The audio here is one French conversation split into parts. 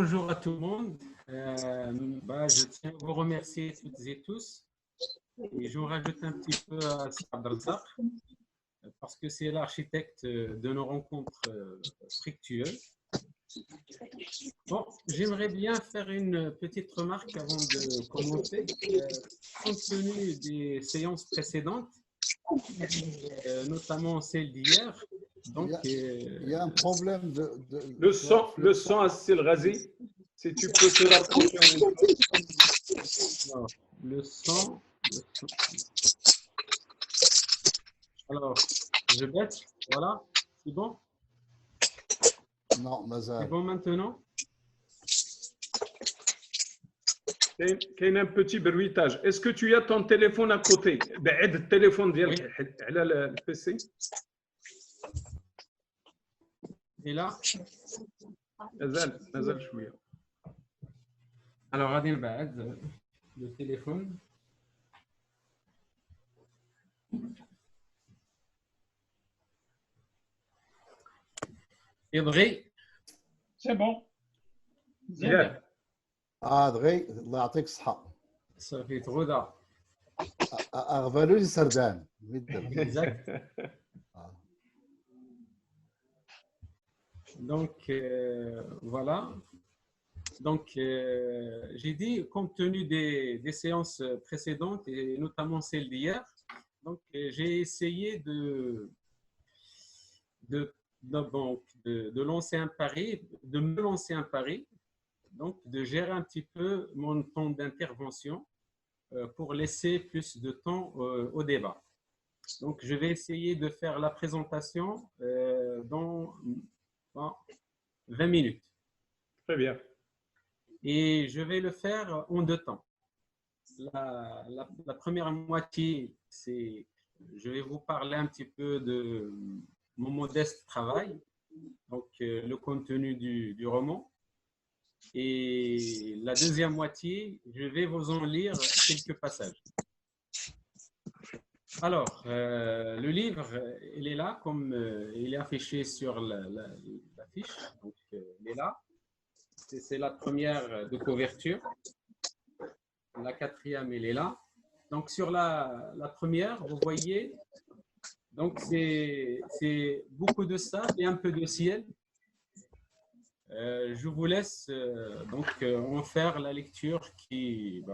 bonjour à tout le monde. Je tiens à vous remercier toutes et tous. Et je vous rajoute un petit peu à Abdelzak parce que c'est l'architecte de nos rencontres fructueuses. Bon, j'aimerais bien faire une petite remarque avant de commencer. Compte tenu des séances précédentes, notamment celle d'hier, donc il y a un problème le son à Sil Razi, si tu peux te rapprocher un peu. Alors, le son. Alors, je baisse, voilà, c'est bon? Non, C'est bon maintenant? Il y a un petit bruitage. Est-ce que tu as ton téléphone à côté? بعد التليفون ديالك على البيسي. Et là? مازال شويه. Alors, غادي نبعد le téléphone. يبغي. C'est bon. Bien. دغي الله يعطيك الصحة. صافي تغودا. أغفلوا لي سردان. Exact. Donc, voilà. Donc, j'ai dit, compte tenu des séances précédentes et notamment celle d'hier, donc j'ai essayé de lancer un pari, de me lancer un pari, donc de gérer un petit peu mon temps d'intervention pour laisser plus de temps au débat. Donc, je vais essayer de faire la présentation dans 20 minutes. Très bien. Et je vais le faire en deux temps. La première moitié, c'est, je vais vous parler un petit peu de mon modeste travail, donc le contenu du roman. Et la deuxième moitié, je vais vous en lire quelques passages. Alors, le livre, il est là, comme il est affiché sur l'affiche. Donc, il est là. C'est la première de couverture. La quatrième, elle est là. Donc, sur la première, vous voyez, donc c'est beaucoup de sable et un peu de ciel. Je vous laisse donc en faire la lecture qui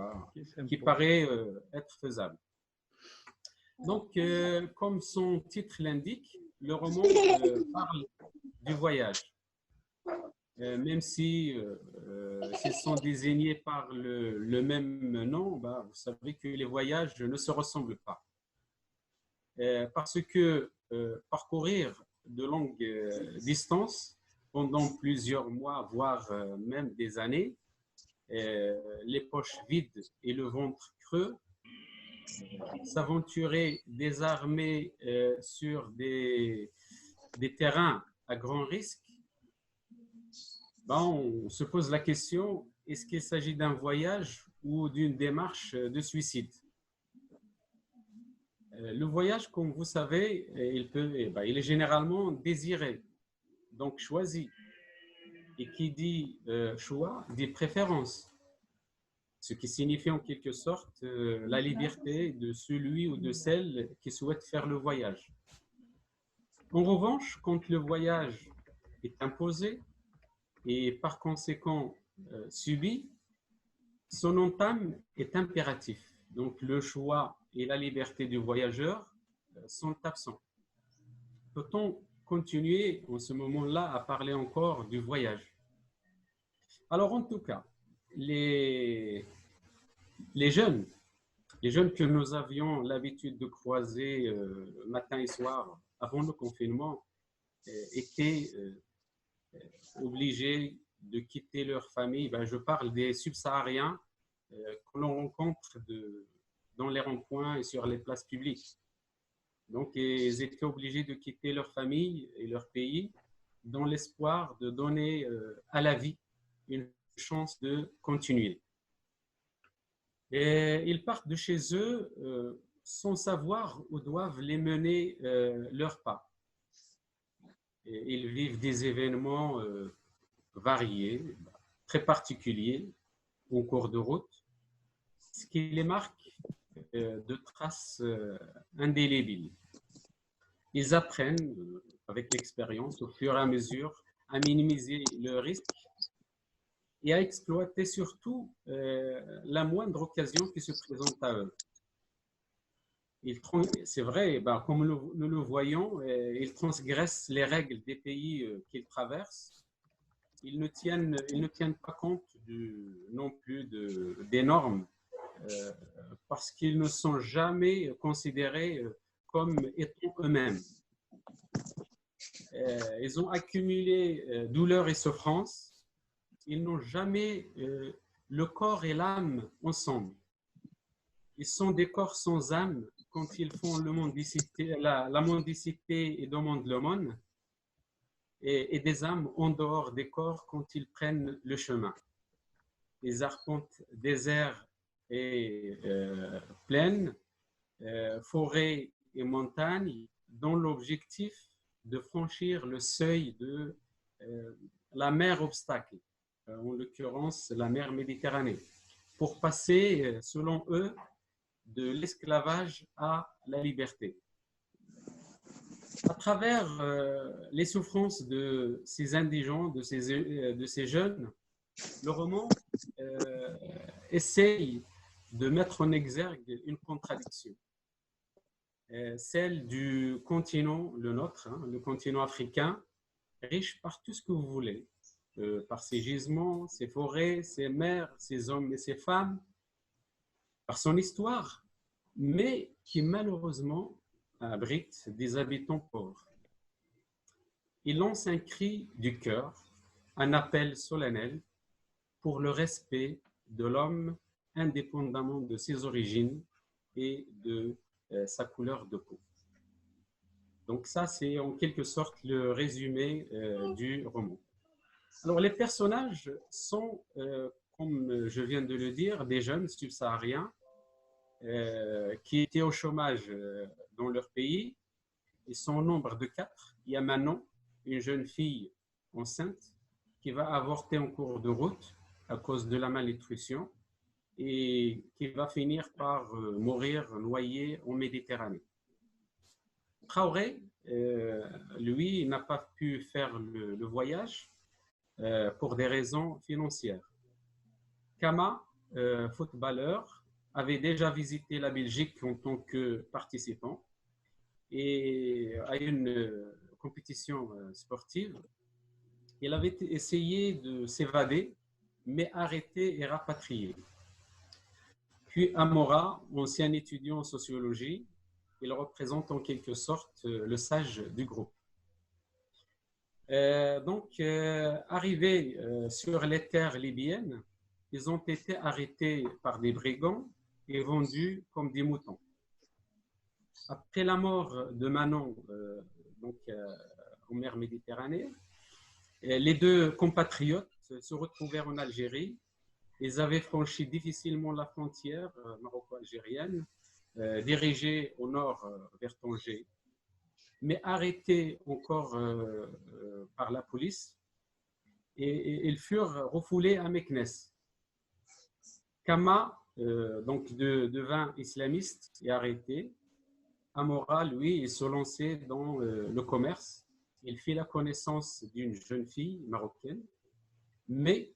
paraît être faisable. Donc, comme son titre l'indique, le roman parle du voyage. Même si s'ils sont désignés par le même nom, vous savez que les voyages ne se ressemblent pas. Parce que parcourir de longues distances pendant plusieurs mois, voire même des années, les poches vides et le ventre creux, s'aventurer désarmé sur des terrains à grand risque, on se pose la question, est-ce qu'il s'agit d'un voyage ou d'une démarche de suicide? Le voyage, comme vous savez, il est généralement désiré, donc choisi. Et qui dit choix, dit préférence. Ce qui signifie en quelque sorte la liberté de celui ou de celle qui souhaite faire le voyage. En revanche, quand le voyage est imposé et par conséquent subi, son entame est impératif. Donc le choix et la liberté du voyageur sont absents. Peut-on continuer en ce moment-là à parler encore du voyage? Alors en tout cas, les jeunes que nous avions l'habitude de croiser matin et soir avant le confinement étaient obligés de quitter leur famille. Je parle des subsahariens que l'on rencontre dans les ronds-points et sur les places publiques. Donc, ils étaient obligés de quitter leur famille et leur pays dans l'espoir de donner à la vie une chance de continuer. Et ils partent de chez eux sans savoir où doivent les mener leurs pas. Et ils vivent des événements variés, très particuliers en cours de route, ce qui les marque de traces indélébiles. Ils apprennent avec l'expérience au fur et à mesure à minimiser le risque et à exploiter surtout la moindre occasion qui se présente à eux. C'est vrai, comme nous le voyons, ils transgressent les règles des pays qu'ils traversent. Ils ne tiennent pas compte non plus des normes parce qu'ils ne sont jamais considérés comme étant eux-mêmes. Ils ont accumulé douleur et souffrance. Ils n'ont jamais le corps et l'âme ensemble. Ils sont des corps sans âme quand ils font la mendicité et demandent l'aumône, et des âmes en dehors des corps quand ils prennent le chemin. Ils arpentent déserts et plaines, forêts et montagnes, dans l'objectif de franchir le seuil de la mer obstacle, en l'occurrence la mer Méditerranée, pour passer, selon eux, de l'esclavage à la liberté. À travers les souffrances de ces indigents, de ces jeunes, le roman essaye de mettre en exergue une contradiction, celle du continent, le nôtre, le continent africain, riche par tout ce que vous voulez, par ses gisements, ses forêts, ses mers, ses hommes et ses femmes, par son histoire, mais qui malheureusement abrite des habitants pauvres. Il lance un cri du cœur, un appel solennel pour le respect de l'homme indépendamment de ses origines et de sa couleur de peau. Donc ça, c'est en quelque sorte le résumé du roman. Alors les personnages sont, comme je viens de le dire, des jeunes subsahariens qui étaient au chômage dans leur pays. Ils sont au nombre de 4. Il y a Manon, une jeune fille enceinte qui va avorter en cours de route à cause de la malnutrition et qui va finir par mourir noyée en Méditerranée. Traoré, lui, n'a pas pu faire le voyage pour des raisons financières. Kama, footballeur, avait déjà visité la Belgique en tant que participant et à une compétition sportive. Il avait essayé de s'évader, mais arrêté et rapatrié. Puis Amora, ancien étudiant en sociologie, il représente en quelque sorte le sage du groupe. Arrivés sur les terres libyennes, ils ont été arrêtés par des brigands et vendus comme des moutons. Après la mort de Manon en mer Méditerranée, les deux compatriotes se retrouvèrent en Algérie. Ils avaient franchi difficilement la frontière maroco-algérienne, dirigés au nord vers Tanger, mais arrêtés encore par la police, et ils furent refoulés à Meknès. Kama devint islamiste et arrêté. Amora, lui, il se lançait dans le commerce. Il fit la connaissance d'une jeune fille marocaine, mais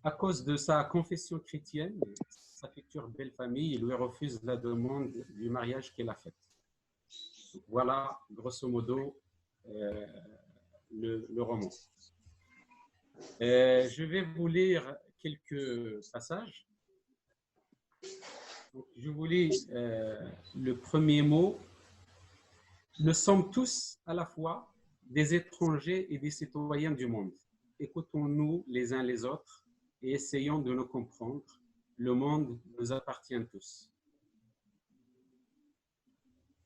à cause de sa confession chrétienne, sa future belle famille lui refuse la demande du mariage qu'elle a faite. Voilà, grosso modo, le roman. Je vais vous lire quelques passages. Donc, je vous lis le premier mot. Nous sommes tous à la fois des étrangers et des citoyens du monde. Écoutons-nous les uns les autres et essayons de nous comprendre. Le monde nous appartient tous.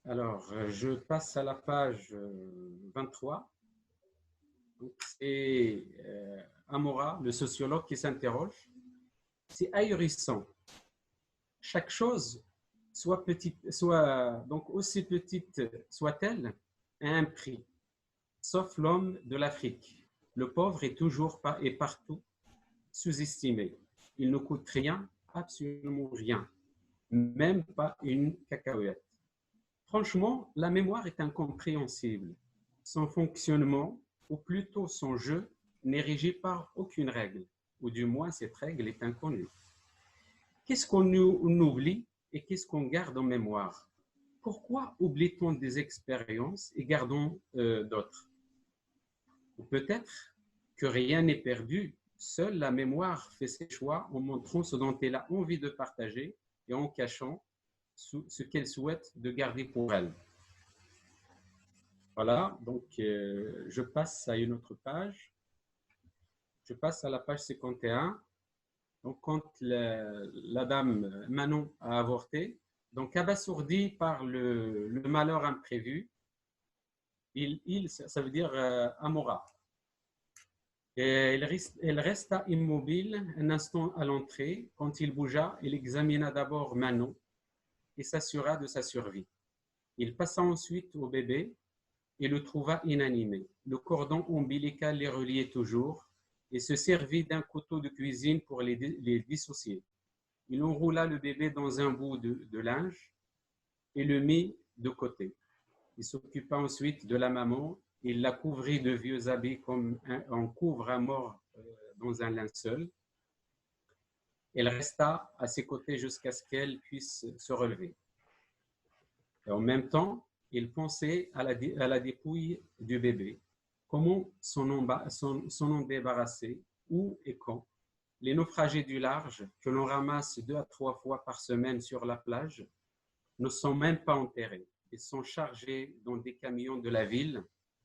Alors, je passe à la page 23. C'est Amora, le sociologue, qui s'interroge. C'est ahurissant. Chaque chose, donc aussi petite soit-elle, a un prix, sauf l'homme de l'Afrique. Le pauvre est partout sous-estimé. Il ne coûte rien, absolument rien, même pas une cacahuète. Franchement, la mémoire est incompréhensible. Son fonctionnement, ou plutôt son jeu, n'est régi par aucune règle, ou du moins cette règle est inconnue. Qu'est-ce qu'on oublie et qu'est-ce qu'on garde en mémoire? Pourquoi oublie-t-on des expériences et gardons d'autres? Ou peut-être que rien n'est perdu, seule la mémoire fait ses choix en montrant ce dont elle a envie de partager et en cachant ce qu'elle souhaite de garder pour elle. Voilà, donc je passe à une autre page. Je passe à la page 51. Donc, quand la dame Manon a avorté, donc abasourdi par le malheur imprévu, ça veut dire Amora. Et elle resta immobile un instant à l'entrée. Quand il bougea, il examina d'abord Manon et s'assura de sa survie. Il passa ensuite au bébé et le trouva inanimé. Le cordon ombilical les reliait toujours et se servit d'un couteau de cuisine pour les dissocier. Il enroula le bébé dans un bout de linge et le mit de côté. Il s'occupa ensuite de la maman. Il la couvrit de vieux habits comme on couvre un mort dans un linceul. Elle resta à ses côtés jusqu'à ce qu'elle puisse se relever. Et en même temps, il pensait à la dépouille du bébé. Comment s'en débarrasser? Où et quand? Les naufragés du large, que l'on ramasse 2 à 3 fois par semaine sur la plage, ne sont même pas enterrés. Ils sont chargés dans des camions de la ville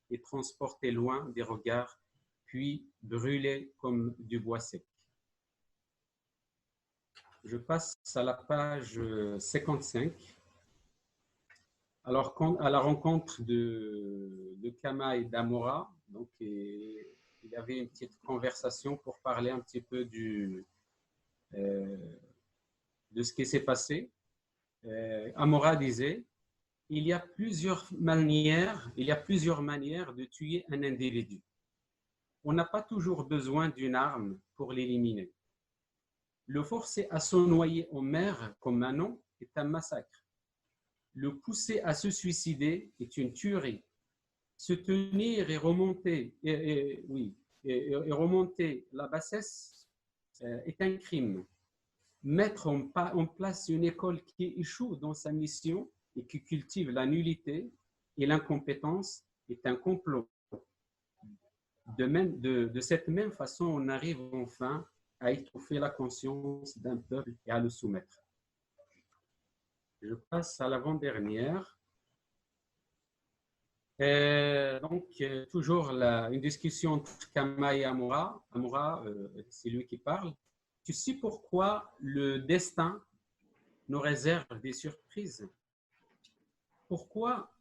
et transportés loin des regards, puis brûlés comme du bois sec. Je passe à la page 55. Alors, à la rencontre de Kama et d'Amora, donc, il y avait une petite conversation pour parler un petit peu de ce qui s'est passé. Amora disait, il y a plusieurs manières de tuer un individu. On n'a pas toujours besoin d'une arme pour l'éliminer. Le forcer à se noyer en mer comme Manon est un massacre. Le pousser à se suicider est une tuerie. Se tenir et remonter, remonter la bassesse est un crime. Mettre en place une école qui échoue dans sa mission et qui cultive la nullité et l'incompétence est un complot. De cette même façon, on arrive enfin à étouffer la conscience d'un peuple et à le soumettre. Je passe à l'avant-dernière. Toujours une discussion entre Kama et Amora. Amora, c'est lui qui parle. Tu sais pourquoi le destin nous réserve des surprises? Pourquoi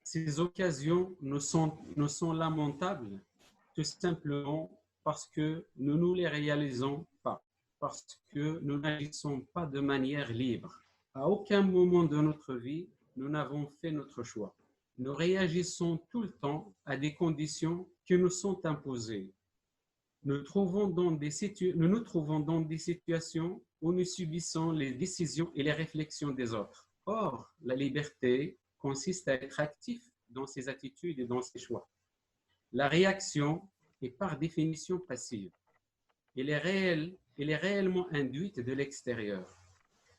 ces occasions nous sont lamentables? Tout simplement parce que nous ne les réalisons pas, parce que nous n'agissons pas de manière libre. À aucun moment de notre vie, nous n'avons fait notre choix. Nous réagissons tout le temps à des conditions qui nous sont imposées. Nous nous trouvons dans des situations où nous subissons les décisions et les réflexions des autres. Or, la liberté consiste à être actif dans ses attitudes et dans ses choix. La réaction est par définition passive. Elle est réellement induite de l'extérieur.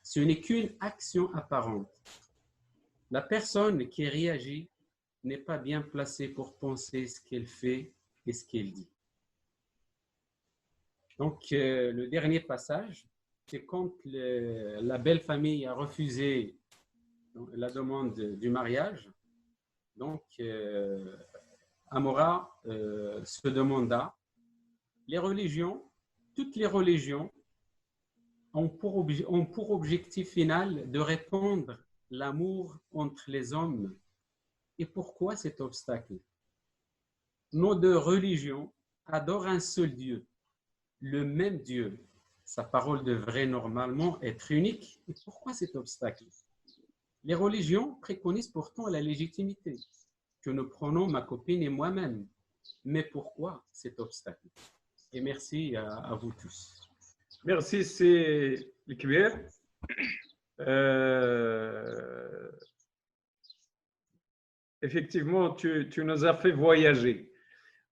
Ce n'est qu'une action apparente. La personne qui réagit n'est pas bien placée pour penser ce qu'elle fait et ce qu'elle dit. Donc, le dernier passage, c'est quand la belle famille a refusé la demande du mariage. Donc, Amora se demanda, toutes les religions ont pour objectif final de répandre l'amour entre les hommes. Et pourquoi cet obstacle? Nos 2 religions adorent un seul Dieu, le même Dieu. Sa parole devrait normalement être unique. Et pourquoi cet obstacle? Les religions préconisent pourtant la légitimité que nous prenons, ma copine et moi-même. Mais pourquoi cet obstacle? Et merci à vous tous. Merci, c'est الكبير. Effectivement, tu nous as fait voyager.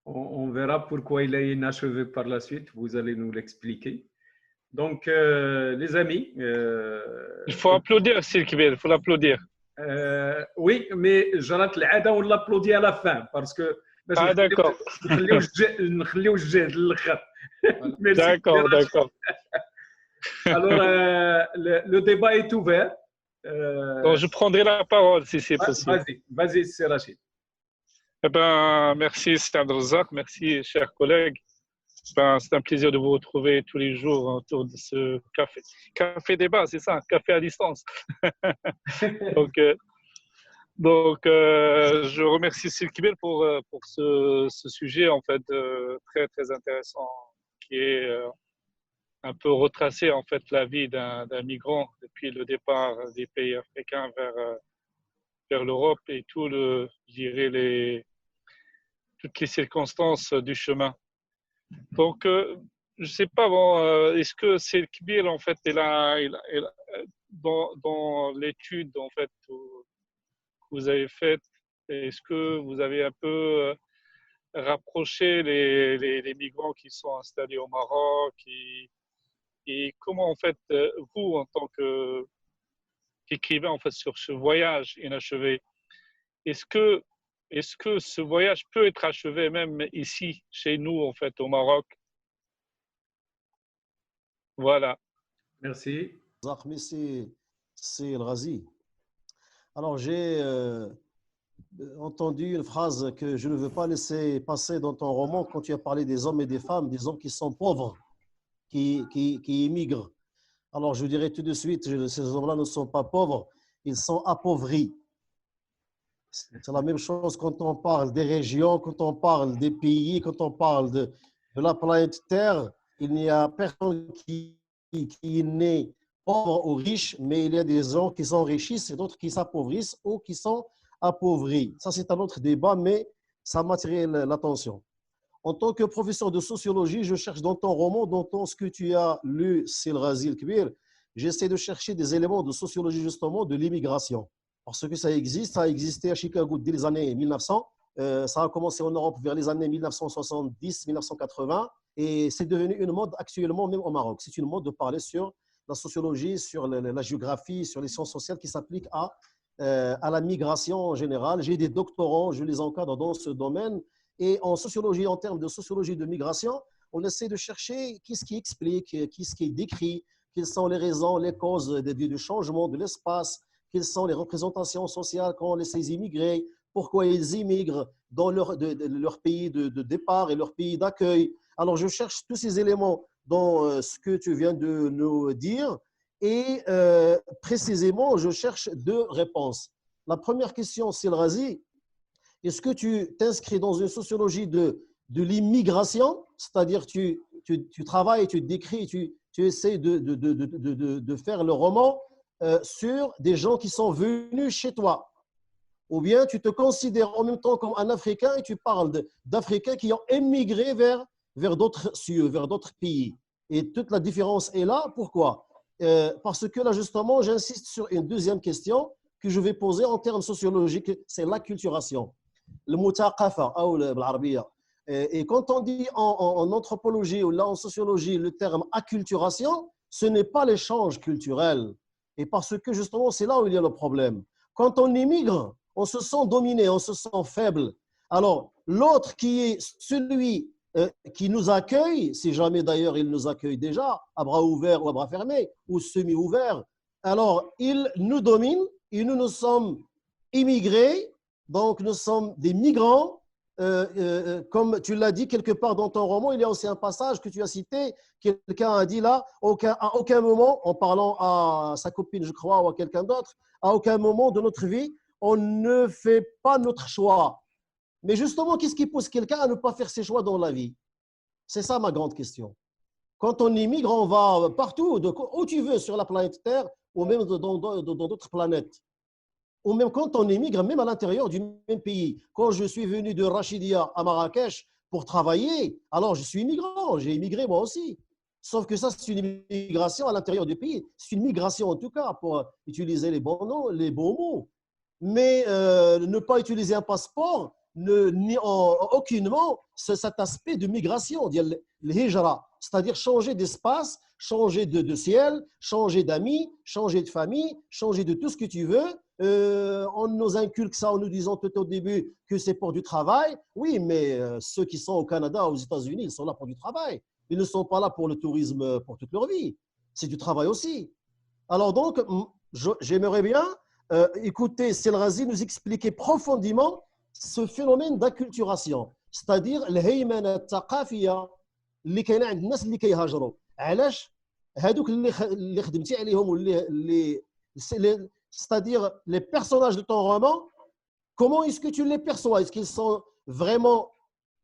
On verra pourquoi il est inachevé par la suite. Vous allez nous l'expliquer. Donc, les amis. Il faut applaudir, c'est le Kibir, il faut l'applaudir. Oui, mais جرات العادة on l'applaudit à la fin parce que Ah, d'accord. نخليو الجهد للآخر. Merci. D'accord, d'accord. Alors, le débat est ouvert. Donc, je prendrai la parole si c'est possible. Vas-y, c'est Rachid. Eh ben, merci, c'est Abdelrazak. Merci, chers collègues. Ben, c'est un plaisir de vous retrouver tous les jours autour de ce café. Café débat, c'est ça, café à distance. Donc, je remercie Cyril Kibel pour ce sujet en fait très très intéressant, qui est un peu retracer en fait la vie d'un migrant depuis le départ des pays africains vers l'Europe et je dirais toutes les circonstances du chemin. Donc, je ne sais pas, bon, est-ce que c'est le Kibir en fait, dans l'étude en fait que vous avez faite, est-ce que vous avez un peu rapproché les migrants qui sont installés au Maroc et comment en fait vous en tant qu'écrivain en fait sur ce voyage inachevé, est-ce que ce voyage peut être achevé même ici, chez nous, en fait, au Maroc? Voilà. Merci. C'est le Razi. Alors, j'ai entendu une phrase que je ne veux pas laisser passer dans ton roman quand tu as parlé des hommes et des femmes, des hommes qui sont pauvres, qui immigrent. Alors, je dirais tout de suite, ces hommes-là ne sont pas pauvres, ils sont appauvris. C'est la même chose quand on parle des régions, quand on parle des pays, quand on parle de la planète Terre. Il n'y a personne qui est né pauvre ou riche, mais il y a des gens qui s'enrichissent et d'autres qui s'appauvrissent ou qui sont appauvris. Ça, c'est un autre débat, mais ça m'a attiré l'attention. En tant que professeur de sociologie, je cherche dans ton roman, dans ce que tu as lu, c'est le Razi el-Kibir, j'essaie de chercher des éléments de sociologie justement de l'immigration. Parce que ça existe, ça a existé à Chicago dès les années 1900, ça a commencé en Europe vers les années 1970-1980 et c'est devenu une mode actuellement même au Maroc. C'est une mode de parler sur la sociologie, sur la géographie, sur les sciences sociales qui s'appliquent à la migration en général. J'ai des doctorants, je les encadre dans ce domaine. Et en sociologie, en termes de sociologie de migration, on essaie de chercher qu'est-ce qui explique, qu'est-ce qui décrit, quelles sont les raisons, les causes du changement de l'espace, quelles sont les représentations sociales qu'ont ces immigrés, pourquoi ils immigrent dans leur pays de départ et leur pays d'accueil. Alors, je cherche tous ces éléments dans ce que tu viens de nous dire et précisément, je cherche deux réponses. La première question, c'est le Razi. Est-ce que tu t'inscris dans une sociologie de l'immigration, c'est-à-dire tu travailles, tu décris, tu essaies de faire le roman sur des gens qui sont venus chez toi, ou bien tu te considères en même temps comme un Africain et tu parles d'Africains qui ont émigré vers d'autres cieux, vers d'autres pays. Et toute la différence est là. Pourquoi? Parce que là, justement, j'insiste sur une deuxième question que je vais poser en termes sociologiques, c'est l'acculturation. Le mutaqafa, ou l'arabia. Et quand on dit en anthropologie ou là en sociologie le terme acculturation, ce n'est pas l'échange culturel. Et parce que justement, c'est là où il y a le problème. Quand on immigre, on se sent dominé, on se sent faible. Alors, l'autre qui est celui qui nous accueille, si jamais d'ailleurs il nous accueille déjà, à bras ouverts ou à bras fermés, ou semi-ouverts, alors il nous domine et nous sommes immigrés, donc nous sommes des migrants. Comme tu l'as dit quelque part dans ton roman, il y a aussi un passage que tu as cité, quelqu'un a dit là, à aucun moment, en parlant à sa copine, je crois, ou à quelqu'un d'autre, à aucun moment de notre vie, on ne fait pas notre choix. Mais justement, qu'est-ce qui pousse quelqu'un à ne pas faire ses choix dans la vie? C'est ça ma grande question. Quand on immigre, on va partout, où tu veux, sur la planète Terre, ou même dans d'autres planètes. Ou même quand on émigre, même à l'intérieur du même pays. Quand je suis venu de Rachidia à Marrakech, pour travailler, alors je suis immigrant, j'ai immigré moi aussi. Sauf que ça, c'est une immigration à l'intérieur du pays. C'est une migration en tout cas, pour utiliser les bons noms, les bons mots. Mais ne pas utiliser un passeport nie aucunement cet aspect de migration, le hijra, c'est-à-dire changer d'espace, changer de ciel, changer d'amis, changer de famille, changer de tout ce que tu veux. On nous inculque ça en nous disant tout au début que c'est pour du travail. Oui, mais ceux qui sont au Canada, aux États-Unis, ils sont là pour du travail. Ils ne sont pas là pour le tourisme pour toute leur vie. C'est du travail aussi. Alors donc, j'aimerais bien écouter Selrazi nous expliquer profondément ce phénomène d'acculturation, c'est-à-dire الهيمنة الثقافية اللي كاينه عند الناس اللي كيهاجروا. علاش هذوك اللي خدمتي عليهم واللي c'est-à-dire les personnages de ton roman, comment est-ce que tu les perçois? Est-ce qu'ils sont vraiment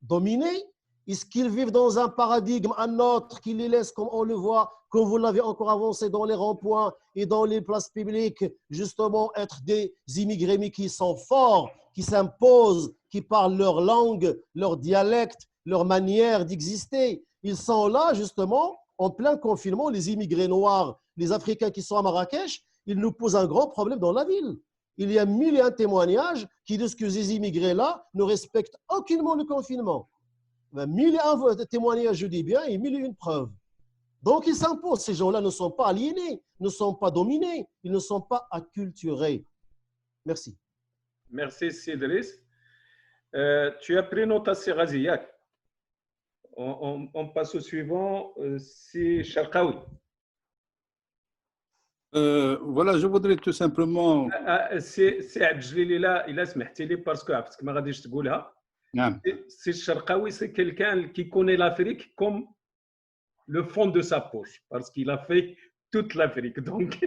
dominés? Est-ce qu'ils vivent dans un paradigme, un autre qui les laisse, comme on le voit, comme vous l'avez encore avancé dans les ronds-points et dans les places publiques, justement être des immigrés, mais qui sont forts, qui s'imposent, qui parlent leur langue, leur dialecte, leur manière d'exister. Ils sont là, justement, en plein confinement, les immigrés noirs, les Africains qui sont à Marrakech, ils nous posent un grand problème dans la ville. Il y a 1001 témoignages qui disent que ces immigrés-là ne respectent aucunement le confinement. 1001 témoignages, je dis bien, et 1001 preuves. Donc, ils s'imposent. Ces gens-là ne sont pas aliénés, ne sont pas dominés, ils ne sont pas acculturés. Merci. Merci, Cédric. Tu as pris note à Seraziak. On passe au suivant, c'est Charkaoui. Voilà, je voudrais tout simplement. C'est Abdelili là, il a سمحتي parce que ما غاديش تقولها. C'est Charkaoui, c'est quelqu'un qui connaît l'Afrique comme le fond de sa poche, parce qu'il a fait toute l'Afrique. Donc,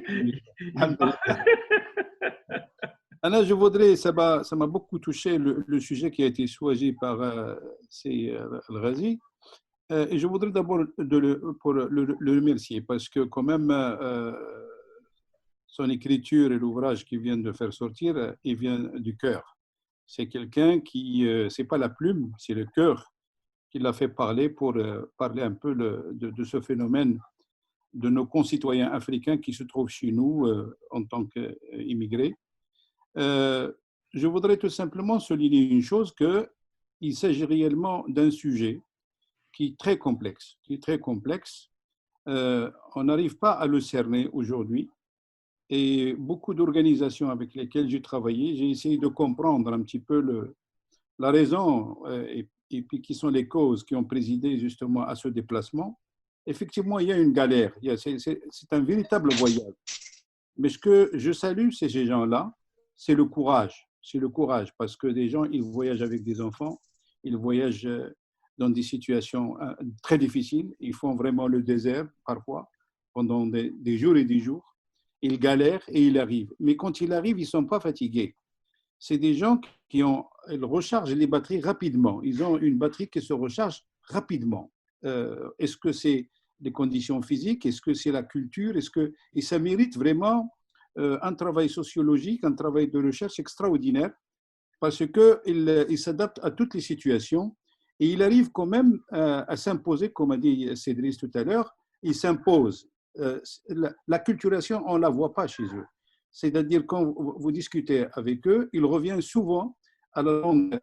Anna, je voudrais, ça m'a beaucoup touché le sujet qui a été choisi par Al-Ghazi. Et je voudrais d'abord le remercier parce que quand même, son écriture et l'ouvrage qu'il vient de faire sortir, il vient du cœur. C'est quelqu'un qui, c'est pas la plume, c'est le cœur qui l'a fait parler pour parler un peu de ce phénomène de nos concitoyens africains qui se trouvent chez nous en tant qu'immigrés. Je voudrais tout simplement souligner une chose, qu'il s'agit réellement d'un sujet qui est très complexe. On n'arrive pas à le cerner aujourd'hui. Et beaucoup d'organisations avec lesquelles j'ai travaillé, j'ai essayé de comprendre un petit peu la raison et puis qui sont les causes qui ont présidé justement à ce déplacement. Effectivement, il y a une galère, c'est un véritable voyage. Mais ce que je salue, ces gens-là, c'est le courage. C'est le courage parce que des gens, ils voyagent avec des enfants, ils voyagent dans des situations très difficiles, ils font vraiment le désert parfois pendant des jours et des jours. Ils galèrent et ils arrivent. Mais quand ils arrivent, ils ne sont pas fatigués. C'est des gens qui ils rechargent les batteries rapidement. Ils ont une batterie qui se recharge rapidement. Est-ce que c'est les conditions physiques? Est-ce que c'est la culture? Et ça mérite vraiment un travail sociologique, un travail de recherche extraordinaire parce qu'il s'adapte à toutes les situations et il arrive quand même à s'imposer, comme a dit Cédric tout à l'heure, il s'impose. L'acculturation, on ne la voit pas chez eux. C'est-à-dire, quand vous discutez avec eux, ils reviennent souvent à la langue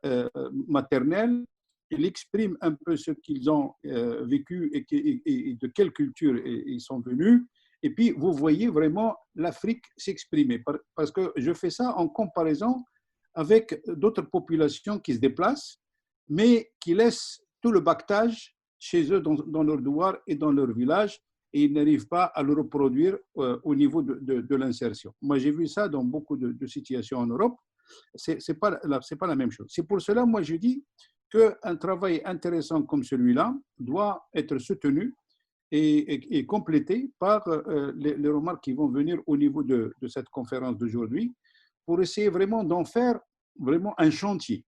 maternelle, ils expriment un peu ce qu'ils ont vécu et de quelle culture ils sont venus. Et puis, vous voyez vraiment l'Afrique s'exprimer. Parce que je fais ça en comparaison avec d'autres populations qui se déplacent, mais qui laissent tout le bactage chez eux dans leur douar et dans leur village. Et ils n'arrivent pas à le reproduire au niveau de l'insertion. Moi, j'ai vu ça dans beaucoup de situations en Europe. C'est pas la même chose. C'est pour cela, moi, je dis qu'un travail intéressant comme celui-là doit être soutenu et complété par les remarques qui vont venir au niveau de cette conférence d'aujourd'hui pour essayer vraiment d'en faire vraiment un chantier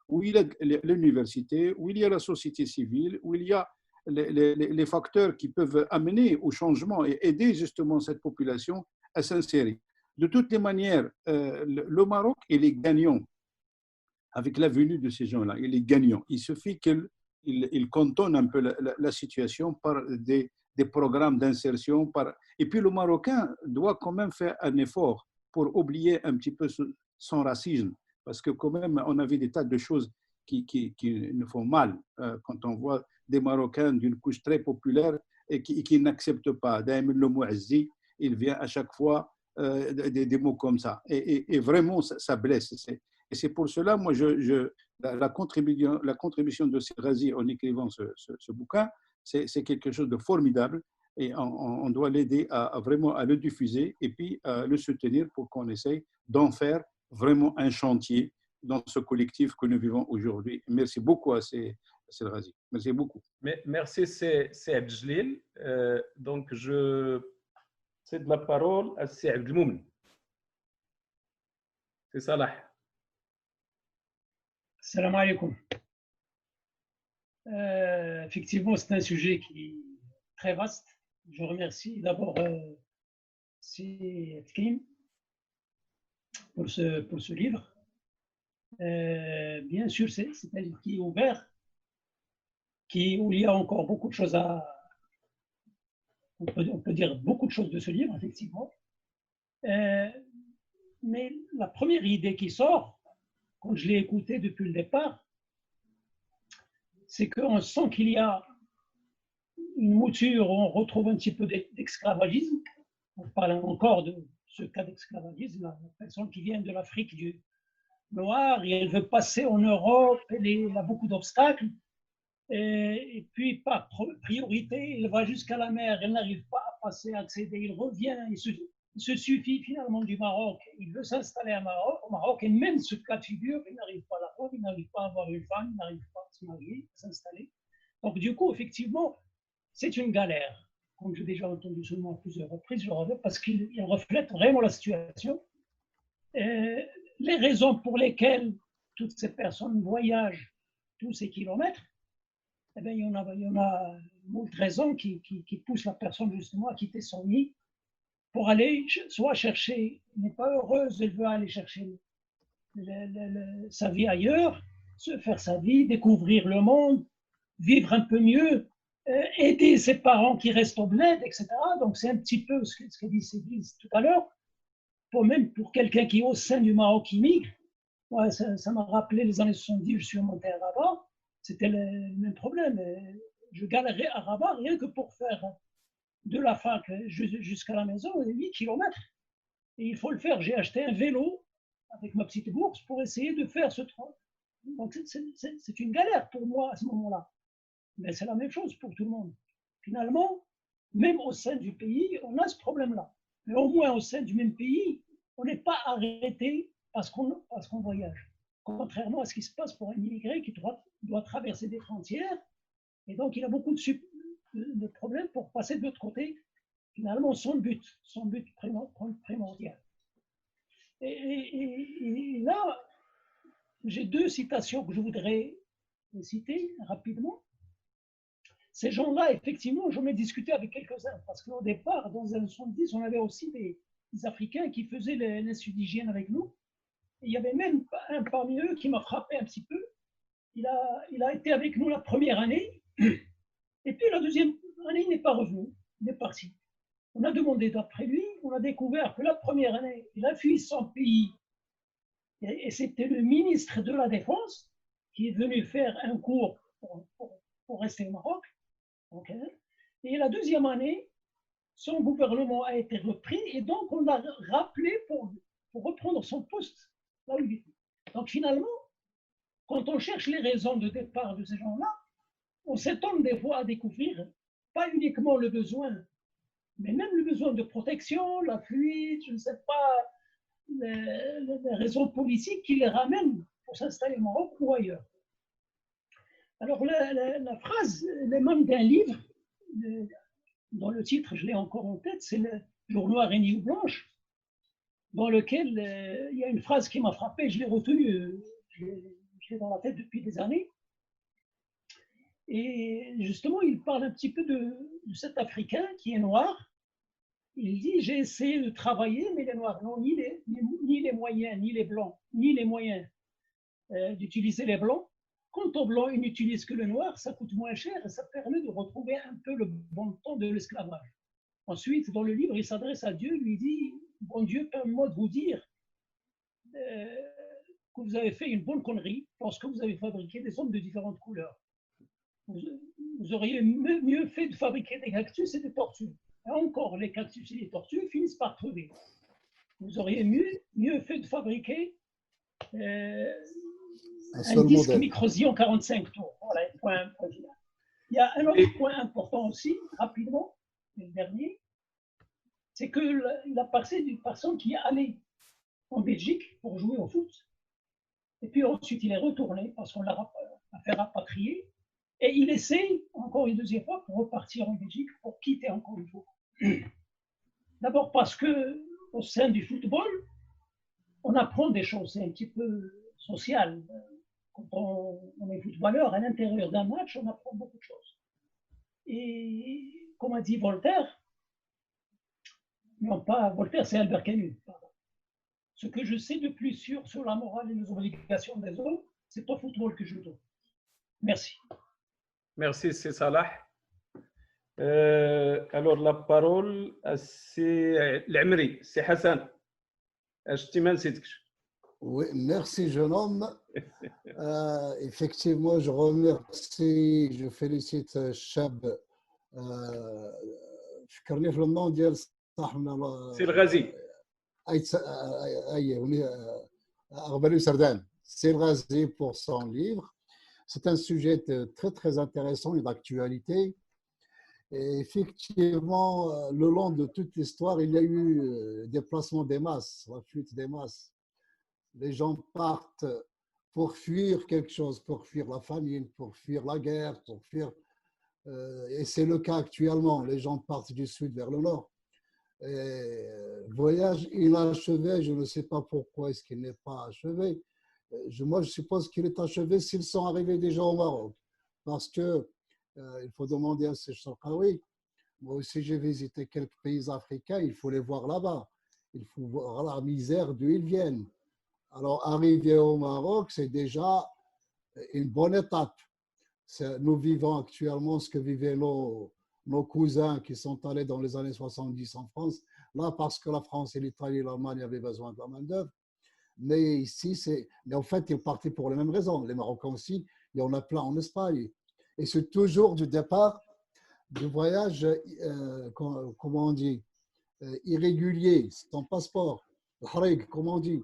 où il y a l'université, où il y a la société civile, où il y a les facteurs qui peuvent amener au changement et aider justement cette population à s'insérer. De toutes les manières, le Maroc, il est gagnant avec la venue de ces gens-là. Il est gagnant. Il suffit qu'il contourne un peu la situation par des programmes d'insertion. Et puis le Marocain doit quand même faire un effort pour oublier un petit peu son racisme, parce que quand même, on a vu des tas de choses qui nous font mal quand on voit des Marocains d'une couche très populaire et qui n'acceptent pas. D'ailleurs, le Mouazzi, il vient à chaque fois des mots comme ça. Et vraiment, ça blesse. Et c'est pour cela, moi, la contribution de Serrazi en écrivant ce bouquin, c'est quelque chose de formidable. Et on doit l'aider vraiment à le diffuser et puis à le soutenir pour qu'on essaye d'en faire vraiment un chantier dans ce collectif que nous vivons aujourd'hui. Merci beaucoup à Serrazi. Merci beaucoup. Merci, c'est Abdelil. Donc, je cède la parole à Saïd Abdelmoumen. C'est Salah. Salam alaikum. Effectivement, c'est un sujet qui est très vaste. Je remercie d'abord Saïd Kim pour ce livre. Bien sûr, c'est un livre qui est ouvert, où il y a encore beaucoup de choses on peut dire beaucoup de choses de ce livre, effectivement. Mais la première idée qui sort, quand je l'ai écouté depuis le départ, c'est qu'on sent qu'il y a une mouture où on retrouve un petit peu d'esclavagisme. On parle encore de ce cas d'esclavagisme, la personne qui vient de l'Afrique du Nord et elle veut passer en Europe, elle a beaucoup d'obstacles. Et puis, par priorité, il va jusqu'à la mer, elle n'arrive pas à passer, à accéder, il revient, il se suffit finalement du Maroc, il veut s'installer au Maroc, et même ce cas de figure, il n'arrive pas à l'avoir, il n'arrive pas à avoir une femme, il n'arrive pas à se marier, à s'installer. Donc, du coup, effectivement, c'est une galère, comme j'ai déjà entendu seulement à plusieurs reprises, parce qu'il reflète vraiment la situation. Les raisons pour lesquelles toutes ces personnes voyagent tous ces kilomètres, eh bien, il y en a beaucoup de raisons qui poussent la personne justement à quitter son nid pour aller soit chercher, elle n'est pas heureuse, elle veut aller chercher sa vie ailleurs, se faire sa vie, découvrir le monde, vivre un peu mieux, aider ses parents qui restent au bled, etc. Donc c'est un petit peu ce que dit Sylvie tout à l'heure, même pour quelqu'un qui est au sein du Maroc qui migre. Ouais, ça m'a rappelé les années 70, je suis monté à Rabat. C'était le même problème. Je galérais à Rabat rien que pour faire de la fac jusqu'à la maison, 8 km. Et il faut le faire. J'ai acheté un vélo avec ma petite bourse pour essayer de faire ce train. Donc c'est une galère pour moi à ce moment-là. Mais c'est la même chose pour tout le monde. Finalement, même au sein du pays, on a ce problème-là. Mais au moins au sein du même pays, on n'est pas arrêté parce qu'on voyage. Contrairement à ce qui se passe pour un immigré qui doit traverser des frontières, et donc il a beaucoup de problèmes pour passer de l'autre côté, finalement, son but primordial. Et là, j'ai deux citations que je voudrais citer rapidement. Ces gens-là, effectivement, j'en ai discuté avec quelques-uns, parce qu'au départ, dans les années 70, on avait aussi des Africains qui faisaient l'insuffisance d'hygiène avec nous. Il y avait même un parmi eux qui m'a frappé un petit peu. Il a été avec nous la première année, et puis la deuxième année, il n'est pas revenu, il est parti. On a demandé d'après lui, on a découvert que la première année, il a fui son pays, et c'était le ministre de la Défense qui est venu faire un cours pour rester au Maroc. Okay. Et la deuxième année, son gouvernement a été repris, et donc on l'a rappelé pour reprendre son poste là où il était. Donc finalement, quand on cherche les raisons de départ de ces gens-là, on s'étonne des fois à découvrir pas uniquement le besoin, mais même le besoin de protection, la fuite, je ne sais pas, les raisons politiques qui les ramènent pour s'installer au Maroc ou ailleurs. Alors la phrase, elle est même d'un livre, dont le titre, je l'ai encore en tête, c'est Le jour noir et nuit blanche, dans lequel il y a une phrase qui m'a frappé, je l'ai retenue, je l'ai dans la tête depuis des années. Et justement, il parle un petit peu de cet Africain qui est noir. Il dit, j'ai essayé de travailler, mais les Noirs n'ont ni les moyens, ni les Blancs, ni les moyens d'utiliser les blancs. Quant aux blancs, ils n'utilisent que le noir, ça coûte moins cher et ça permet de retrouver un peu le bon temps de l'esclavage. Ensuite, dans le livre, il s'adresse à Dieu, lui dit, bon Dieu, permets-moi de vous dire que vous avez fait une bonne connerie lorsque vous avez fabriqué des hommes de différentes couleurs. Vous auriez mieux fait de fabriquer des cactus et des tortues. Et encore, les cactus et les tortues finissent par crever. Vous auriez mieux fait de fabriquer un disque Microsion 45 tours. Voilà, point final. Il y a un autre point important aussi, rapidement, le dernier, c'est qu'il a passé d'une personne qui est allée en Belgique pour jouer au foot, et puis ensuite il est retourné parce qu'on l'a fait rapatrier, et il essaie encore une deuxième fois pour repartir en Belgique, pour quitter encore une fois. D'abord parce que au sein du football, on apprend des choses, c'est un petit peu social. Quand on est footballeur, à l'intérieur d'un match, on apprend beaucoup de choses. Et comme a dit Voltaire, non pas Voltaire, c'est Albert Camus. Pardon. Ce que je sais de plus sûr sur la morale et les obligations des hommes, c'est au football que je dois. Merci. Merci, c'est Salah. Alors, la parole, c'est l'Amri, c'est Hassan. Oui, merci, jeune homme. Effectivement, je remercie, je félicite Chab. فكرني في النوم ديال صاحبنا سي الغازي Arvalus Sardane. C'est le Ghazi pour son livre. C'est un sujet très, très intéressant et d'actualité. Et effectivement, le long de toute l'histoire, il y a eu des déplacements des masses, la fuite des masses. Les gens partent pour fuir quelque chose, pour fuir la famine, pour fuir la guerre, pour fuir... et c'est le cas actuellement. Les gens partent du sud vers le nord. Et voyage inachevé, je ne sais pas pourquoi est-ce qu'il n'est pas achevé. Moi, je suppose qu'il est achevé s'ils sont arrivés déjà au Maroc. Parce que il faut demander à ces Charqaouis. Moi aussi, j'ai visité quelques pays africains, il faut les voir là-bas. Il faut voir la misère d'où ils viennent. Alors, arriver au Maroc, c'est déjà une bonne étape. Nous vivons actuellement ce que vivaient nos cousins qui sont allés dans les années 70 en France, là parce que la France et l'Italie et l'Allemagne avaient besoin de la main-d'œuvre. Mais ici, mais en fait, ils partaient pour les mêmes raisons. Les Marocains aussi, il y en a plein en Espagne. Et c'est toujours du départ du voyage, comment on dit, irrégulier, sans passeport, comme on dit.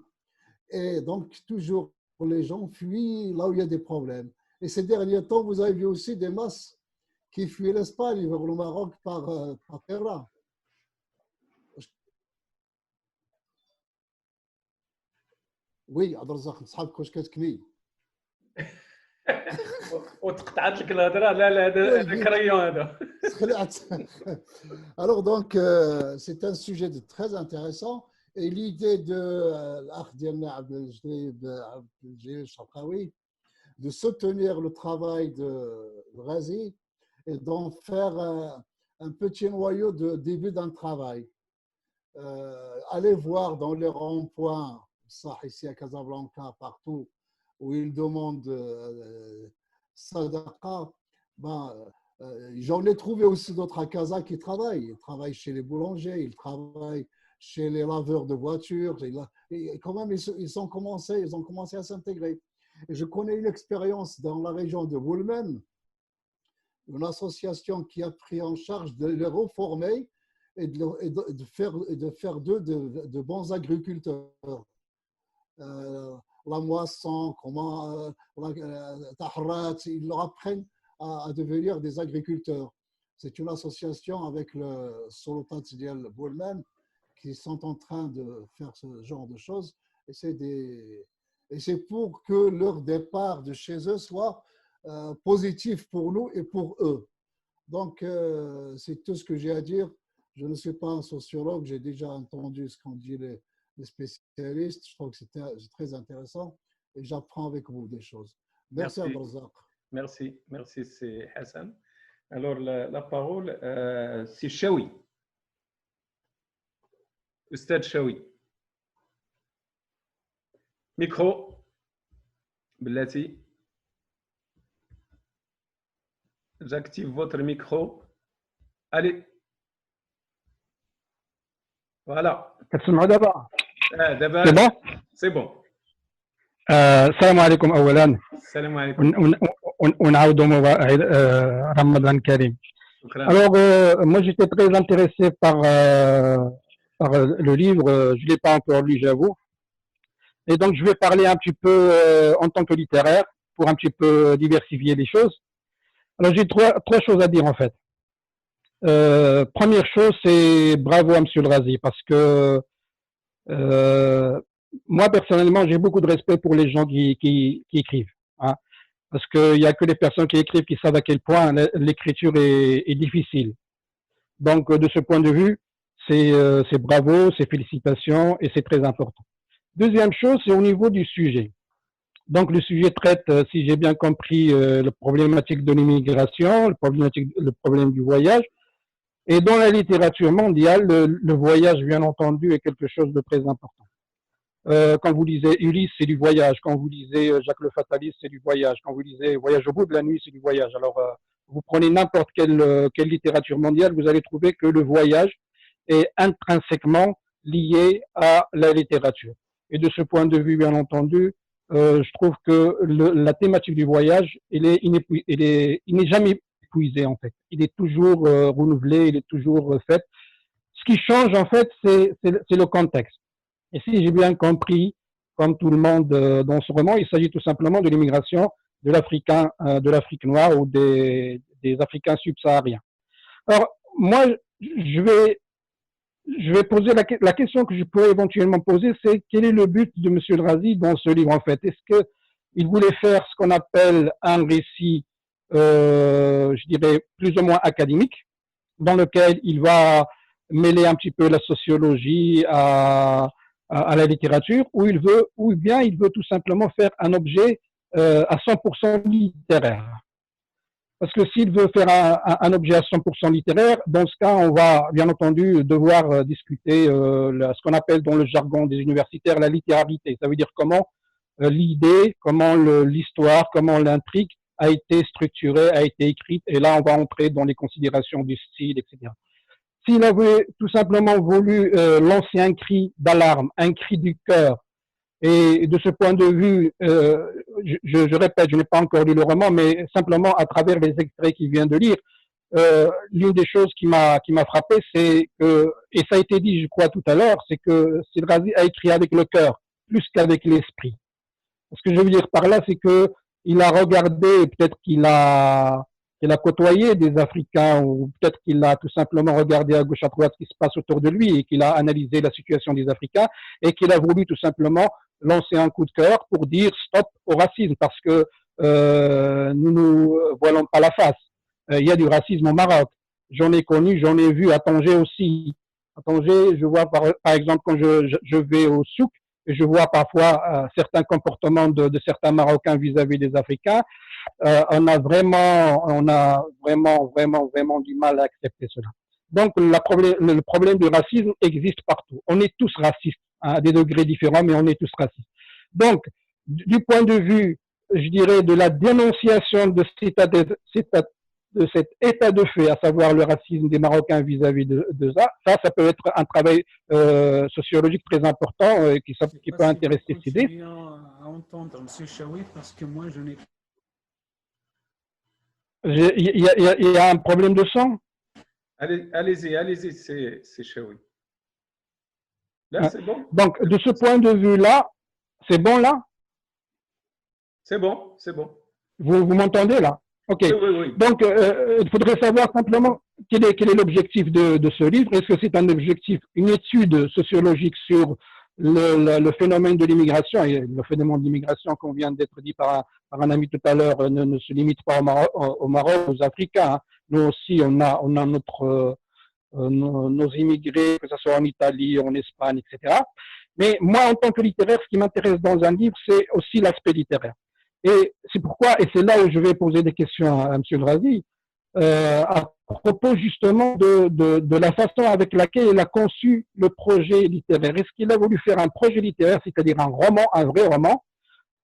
Et donc, toujours, les gens fuient là où il y a des problèmes. Et ces derniers temps, vous avez vu aussi des masses qui fuient l'Espagne vers le Maroc par terre. Oui, عبد الرزاق نصحابك واش كتكني وتقطعت لك الهضره لا هذا كريون هذا. Alors donc c'est un sujet très intéressant et l'idée de l'akh ديالنا عبد الجليل الشرقاوي de soutenir le travail de Ghazi et d'en faire un petit noyau de début d'un travail. Allez voir dans les ronds-points, ici à Casablanca, partout, où ils demandent sadaqa. J'en ai trouvé aussi d'autres à Casa qui travaillent. Ils travaillent chez les boulangers, ils travaillent chez les laveurs de voitures. Et quand même, ils ont commencé à s'intégrer. Et je connais une expérience dans la région de Woulmen, une association qui a pris en charge de les reformer et de faire d'eux de bons agriculteurs. La moisson, ils leur apprennent à devenir des agriculteurs. C'est une association avec le Solotat Diel Woulmen qui sont en train de faire ce genre de choses. Et c'est pour que leur départ de chez eux soit positif pour nous et pour eux. Donc, c'est tout ce que j'ai à dire. Je ne suis pas un sociologue, j'ai déjà entendu ce qu'ont dit les spécialistes. Je trouve que c'est très intéressant et j'apprends avec vous des choses. Merci, Abdelrazak. Merci, c'est Hassan. Alors, la parole, c'est Chaoui. Ustad Chaoui. Micro. Blati, j'active votre micro. Allez. Voilà. كتسمعوا دابا دابا سي بون سي بون. السلام عليكم اولا السلام عليكم. ونعاودوا رمضان كريم. شكرا. Alors, moi, j'étais très intéressé par le livre. Je ne l'ai pas encore lu, j'avoue. Et donc, je vais parler un petit peu en tant que littéraire pour un petit peu diversifier les choses. Alors, j'ai trois choses à dire, en fait. Première chose, c'est bravo à M. le Razi, parce que moi, personnellement, j'ai beaucoup de respect pour les gens qui écrivent. Hein, parce qu'il n'y a que les personnes qui écrivent qui savent à quel point l'écriture est difficile. Donc, de ce point de vue, c'est bravo, c'est félicitations et c'est très important. Deuxième chose, c'est au niveau du sujet. Donc, le sujet traite, si j'ai bien compris, la problématique de l'immigration, le problème du voyage. Et dans la littérature mondiale, le voyage, bien entendu, est quelque chose de très important. Quand vous lisez Ulysse, c'est du voyage. Quand vous lisez Jacques le Fataliste, c'est du voyage. Quand vous lisez Voyage au bout de la nuit, c'est du voyage. Alors, vous prenez n'importe quelle littérature mondiale, vous allez trouver que le voyage est intrinsèquement lié à la littérature. Et de ce point de vue, bien entendu, je trouve que la thématique du voyage, il n'est jamais épuisé, en fait. Il est toujours renouvelé, il est toujours fait. Ce qui change, en fait, c'est le contexte. Et si j'ai bien compris, comme tout le monde dans ce roman, il s'agit tout simplement de l'immigration de l'Afrique noire ou des Africains subsahariens. Alors, moi, je vais poser la question que je pourrais éventuellement poser, c'est quel est le but de M. le Razi dans ce livre, en fait? Est-ce qu'il voulait faire ce qu'on appelle un récit, je dirais, plus ou moins académique, dans lequel il va mêler un petit peu la sociologie à la littérature, ou bien il veut tout simplement faire un objet à 100% littéraire. Parce que s'il veut faire un objet à 100% littéraire, dans ce cas, on va bien entendu devoir discuter ce qu'on appelle dans le jargon des universitaires la littérarité. Ça veut dire comment l'idée, comment l'histoire, comment l'intrigue a été structurée, a été écrite, et là on va entrer dans les considérations du style, etc. S'il avait tout simplement voulu lancer un cri d'alarme, un cri du cœur, et de ce point de vue, je répète, je n'ai pas encore lu le roman, mais simplement à travers les extraits qu'il vient de lire, l'une des choses qui m'a frappé, c'est que, et ça a été dit, je crois, tout à l'heure, c'est que Sid Razi a écrit avec le cœur, plus qu'avec l'esprit. Ce que je veux dire par là, c'est que il a regardé, peut-être qu'il a côtoyé des Africains, ou peut-être qu'il a tout simplement regardé à gauche à droite ce qui se passe autour de lui et qu'il a analysé la situation des Africains et qu'il a voulu tout simplement lancer un coup de cœur pour dire stop au racisme parce que nous voilons pas la face. Il y a du racisme au Maroc. J'en ai connu, j'en ai vu à Tanger aussi. À Tanger, je vois par exemple quand je vais au souk, je vois parfois certains comportements de certains Marocains vis-à-vis des Africains. On a vraiment du mal à accepter cela. Donc, le problème du racisme existe partout. On est tous racistes, à des degrés différents, mais on est tous racistes. Donc, du point de vue, je dirais, de la dénonciation de cet état de fait, à savoir le racisme des Marocains vis-à-vis de ça peut être un travail sociologique très important qui peut intéresser Sidé. À entendre M. Chaoui, parce que moi, je n'ai Il y a un problème de son. Allez-y, c'est Chaoui. Là, c'est bon. Donc, de ce point de vue-là, c'est bon là? C'est bon. Vous m'entendez là? Ok. Oui. Donc, il faudrait savoir simplement quel est l'objectif de ce livre. Est-ce que c'est un objectif, une étude sociologique sur le phénomène de l'immigration, et le phénomène de l'immigration qu'on vient d'être dit par un ami tout à l'heure ne se limite pas au Maroc, aux Africains. Hein. Nous aussi, on a nos immigrés, que ce soit en Italie, en Espagne, etc. Mais moi, en tant que littéraire, ce qui m'intéresse dans un livre, c'est aussi l'aspect littéraire. Et c'est pourquoi, et c'est là où je vais poser des questions à M. le Razi, à propos justement de la façon avec laquelle il a conçu le projet littéraire. Est-ce qu'il a voulu faire un projet littéraire, c'est-à-dire un roman, un vrai roman,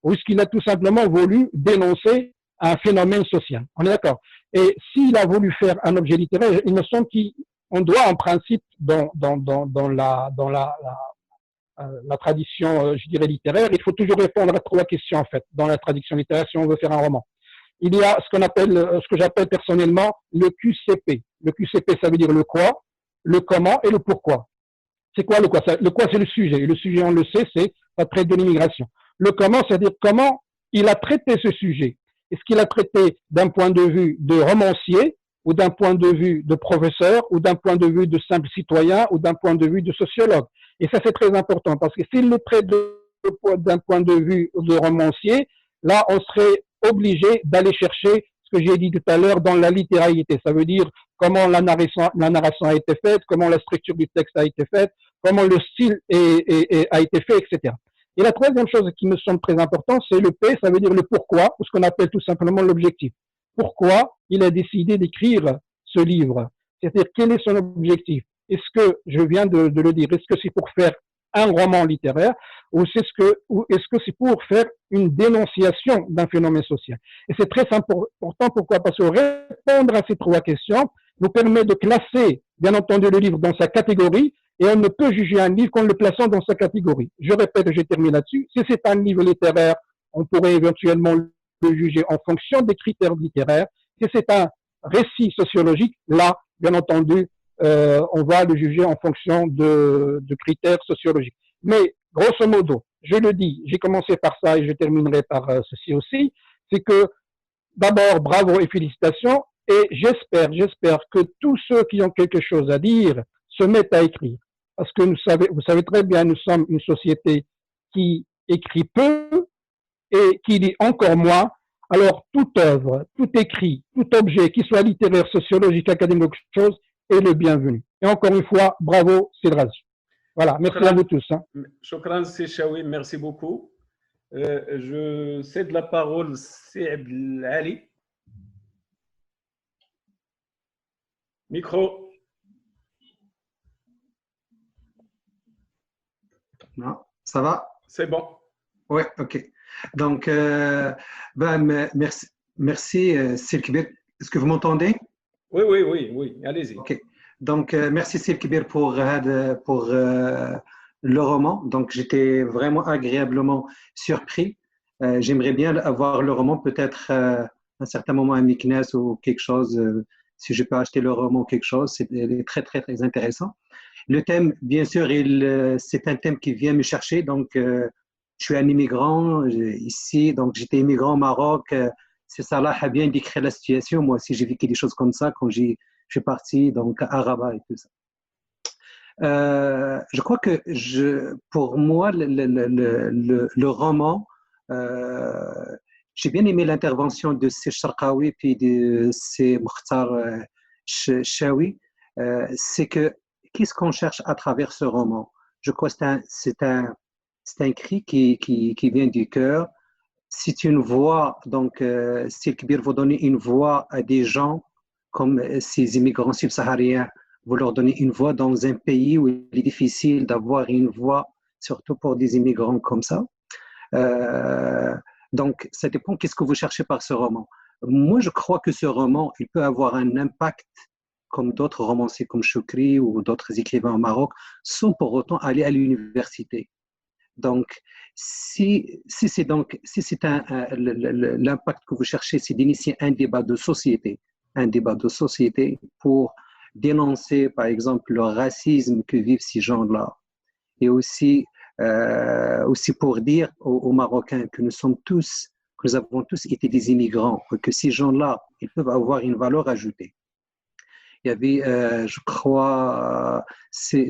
ou est-ce qu'il a tout simplement voulu dénoncer un phénomène social? On est d'accord. Et s'il a voulu faire un objet littéraire, il me semble qu'on doit en principe, dans la tradition, je dirais, littéraire, il faut toujours répondre à trois questions, en fait, dans la tradition littéraire, si on veut faire un roman. Il y a ce que j'appelle personnellement le QCP. Le QCP, ça veut dire le quoi, le comment et le pourquoi. C'est quoi le quoi? Le quoi, c'est le sujet. Et le sujet, on le sait, ça traite de l'immigration. Le comment, c'est-à-dire comment il a traité ce sujet. Est-ce qu'il a traité d'un point de vue de romancier, ou d'un point de vue de professeur, ou d'un point de vue de simple citoyen, ou d'un point de vue de sociologue? Et ça, c'est très important, parce que s'il le traite d'un point de vue de romancier, là, on serait obligé d'aller chercher ce que j'ai dit tout à l'heure dans la littéralité. Ça veut dire comment la narration a été faite, comment la structure du texte a été faite, comment le style a été fait, etc. Et la troisième chose qui me semble très importante, c'est le P, ça veut dire le pourquoi, ou ce qu'on appelle tout simplement l'objectif. Pourquoi il a décidé d'écrire ce livre? C'est-à-dire, quel est son objectif? Est-ce que, je viens de le dire, est-ce que c'est pour faire un roman littéraire, ou est-ce que c'est pour faire une dénonciation d'un phénomène social? Et c'est très important. Pourquoi? Parce que répondre à ces trois questions nous permet de classer, bien entendu, le livre dans sa catégorie, et on ne peut juger un livre qu'en le plaçant dans sa catégorie. Je répète, je termine là-dessus. Si c'est un livre littéraire, on pourrait éventuellement le juger en fonction des critères littéraires. Si c'est un récit sociologique, là, bien entendu, on va le juger en fonction de critères sociologiques. Mais, grosso modo, je le dis, j'ai commencé par ça et je terminerai par ceci aussi, c'est que, d'abord, bravo et félicitations, et j'espère que tous ceux qui ont quelque chose à dire se mettent à écrire. Parce que vous savez très bien, nous sommes une société qui écrit peu et qui lit encore moins. Alors, toute œuvre, tout écrit, tout objet, qu'il soit littéraire, sociologique, académique, quelque chose, est le bienvenu. Et encore une fois, bravo, Sid Razi. Voilà, merci à vous tous. Shukran, Shawi, merci beaucoup. Je cède la parole à Abdel Ali. Micro. Non, ça va? C'est bon. Oui, ok. Donc, merci, Sil Kibir. Est-ce que vous m'entendez? Oui, allez-y. Ok. Donc, merci Sil Kibir pour le roman. Donc, j'étais vraiment agréablement surpris. J'aimerais bien avoir le roman, peut-être à un certain moment à Meknès ou quelque chose. Si je peux acheter le roman ou quelque chose, c'est très, très, très intéressant. Le thème, bien sûr, c'est un thème qui vient me chercher. Donc, je suis un immigrant ici, donc j'étais immigrant au Maroc. C'est Salah a bien décrit la situation. Moi aussi, j'ai vécu des choses comme ça quand je suis parti donc, à Rabat et tout ça. Je crois que pour moi, le roman, j'ai bien aimé l'intervention de C. Charqaoui puis de C. Mokhtar Chaoui. C'est que qu'est-ce qu'on cherche à travers ce roman? Je crois que c'est un cri qui vient du cœur. C'est une voix, donc Sil Kibir vous donner une voix à des gens comme ces immigrants subsahariens. Vous leur donnez une voix dans un pays où il est difficile d'avoir une voix, surtout pour des immigrants comme ça. Donc, ça dépend qu'est-ce que vous cherchez par ce roman. Moi, je crois que ce roman, il peut avoir un impact comme d'autres romanciers comme Choukri ou d'autres écrivains au Maroc, sans pour autant aller à l'université. Donc, si c'est l'impact que vous cherchez, c'est d'initier un débat de société pour dénoncer, par exemple, le racisme que vivent ces gens-là, et aussi pour dire aux Marocains que nous avons tous été des immigrants, que ces gens-là, ils peuvent avoir une valeur ajoutée. Il y avait, je crois, c'est